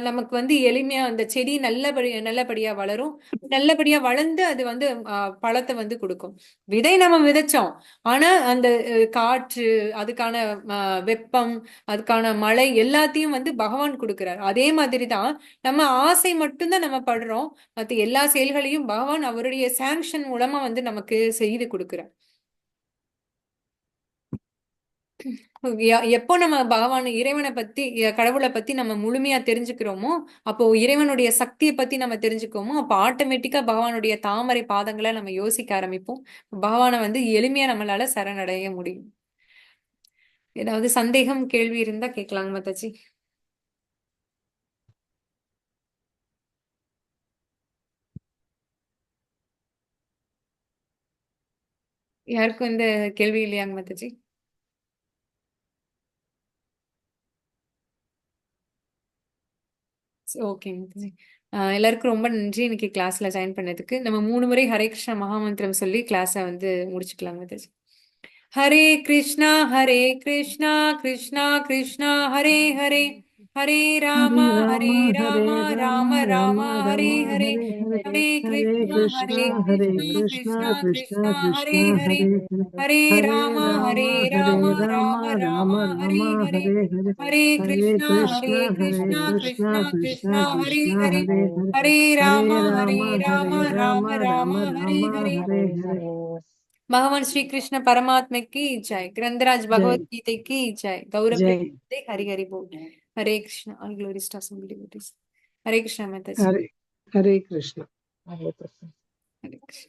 நமக்கு எளிமையா அந்த செடி நல்லபடியா வளரும். நல்லபடியா வளர்ந்து அது பழத்தை கொடுக்கும். விதை நம்ம விதைச்சோம், ஆனா அந்த காற்று, அதுக்கான வெப்பம், அதுக்கான மழை எல்லாத்தையும் பகவான் கொடுக்கிறார். அதே மாதிரிதான் நம்ம ஆசை மட்டும்தான் நம்ம படுறோம், மற்ற எல்லா செயல்களையும் பகவான் அவருடைய சாங்ஷன் மூலமா நமக்கு செய்து கொடுக்கிறார். எப்போ நம்ம பகவான் இறைவனை பத்தி, கடவுளை பத்தி நம்ம முழுமையா தெரிஞ்சுக்கிறோமோ, அப்போ இறைவனுடைய சக்தியை பத்தி நம்ம தெரிஞ்சுக்கோமோ, அப்போ ஆட்டோமேட்டிக்கா பகவானுடைய தாமரை பாதங்களை நம்ம யோசிக்க ஆரம்பிப்போம். பகவானை எளிமையா நம்மளால சரணடைய முடியும். ஏதாவது சந்தேகம், கேள்வி இருந்தா கேட்கலாங்க மாதாஜி. யாருக்கும் இந்த கேள்வி இல்லையாங்க மாதாஜி? ஓகேங்க மாதாஜி. எல்லாருக்கும் ரொம்ப நன்றி இன்னைக்கு கிளாஸ்ல ஜாயின் பண்ணதுக்கு. நம்ம 3 முறை ஹரே கிருஷ்ணா மகாமந்திரம் சொல்லி கிளாஸை முடிச்சுக்கலாம் மாதாஜி. ஹரே கிருஷ்ணா கிருஷ்ணா கிருஷ்ணா ஹரே ஹரே, ஹரே ராம ராம ராம ஹரே ஹரே, ஹரே கிருஷ்ணா கிருஷ்ணா கிருஷ்ணா ஹரே ஹரே, ஹரே ராம ராம ராம ஹரே ஹரே, ஹரே கிருஷ்ணா கிருஷ்ணா கிருஷ்ணா ஹரே ஹரே, ஹரே ராம ராம ராம ஹரே ஹரே. भगवान श्री कृष्ण परमात्मा की जय, ग्रंथराज भगवत गीता की जय, गौरव हरि हरि बोल. हरे Krishna. All glories to Assembly devotees. हरे कृष्ण माता जी. हरे कृष्ण. हरे कृष्ण. हरे कृष्ण.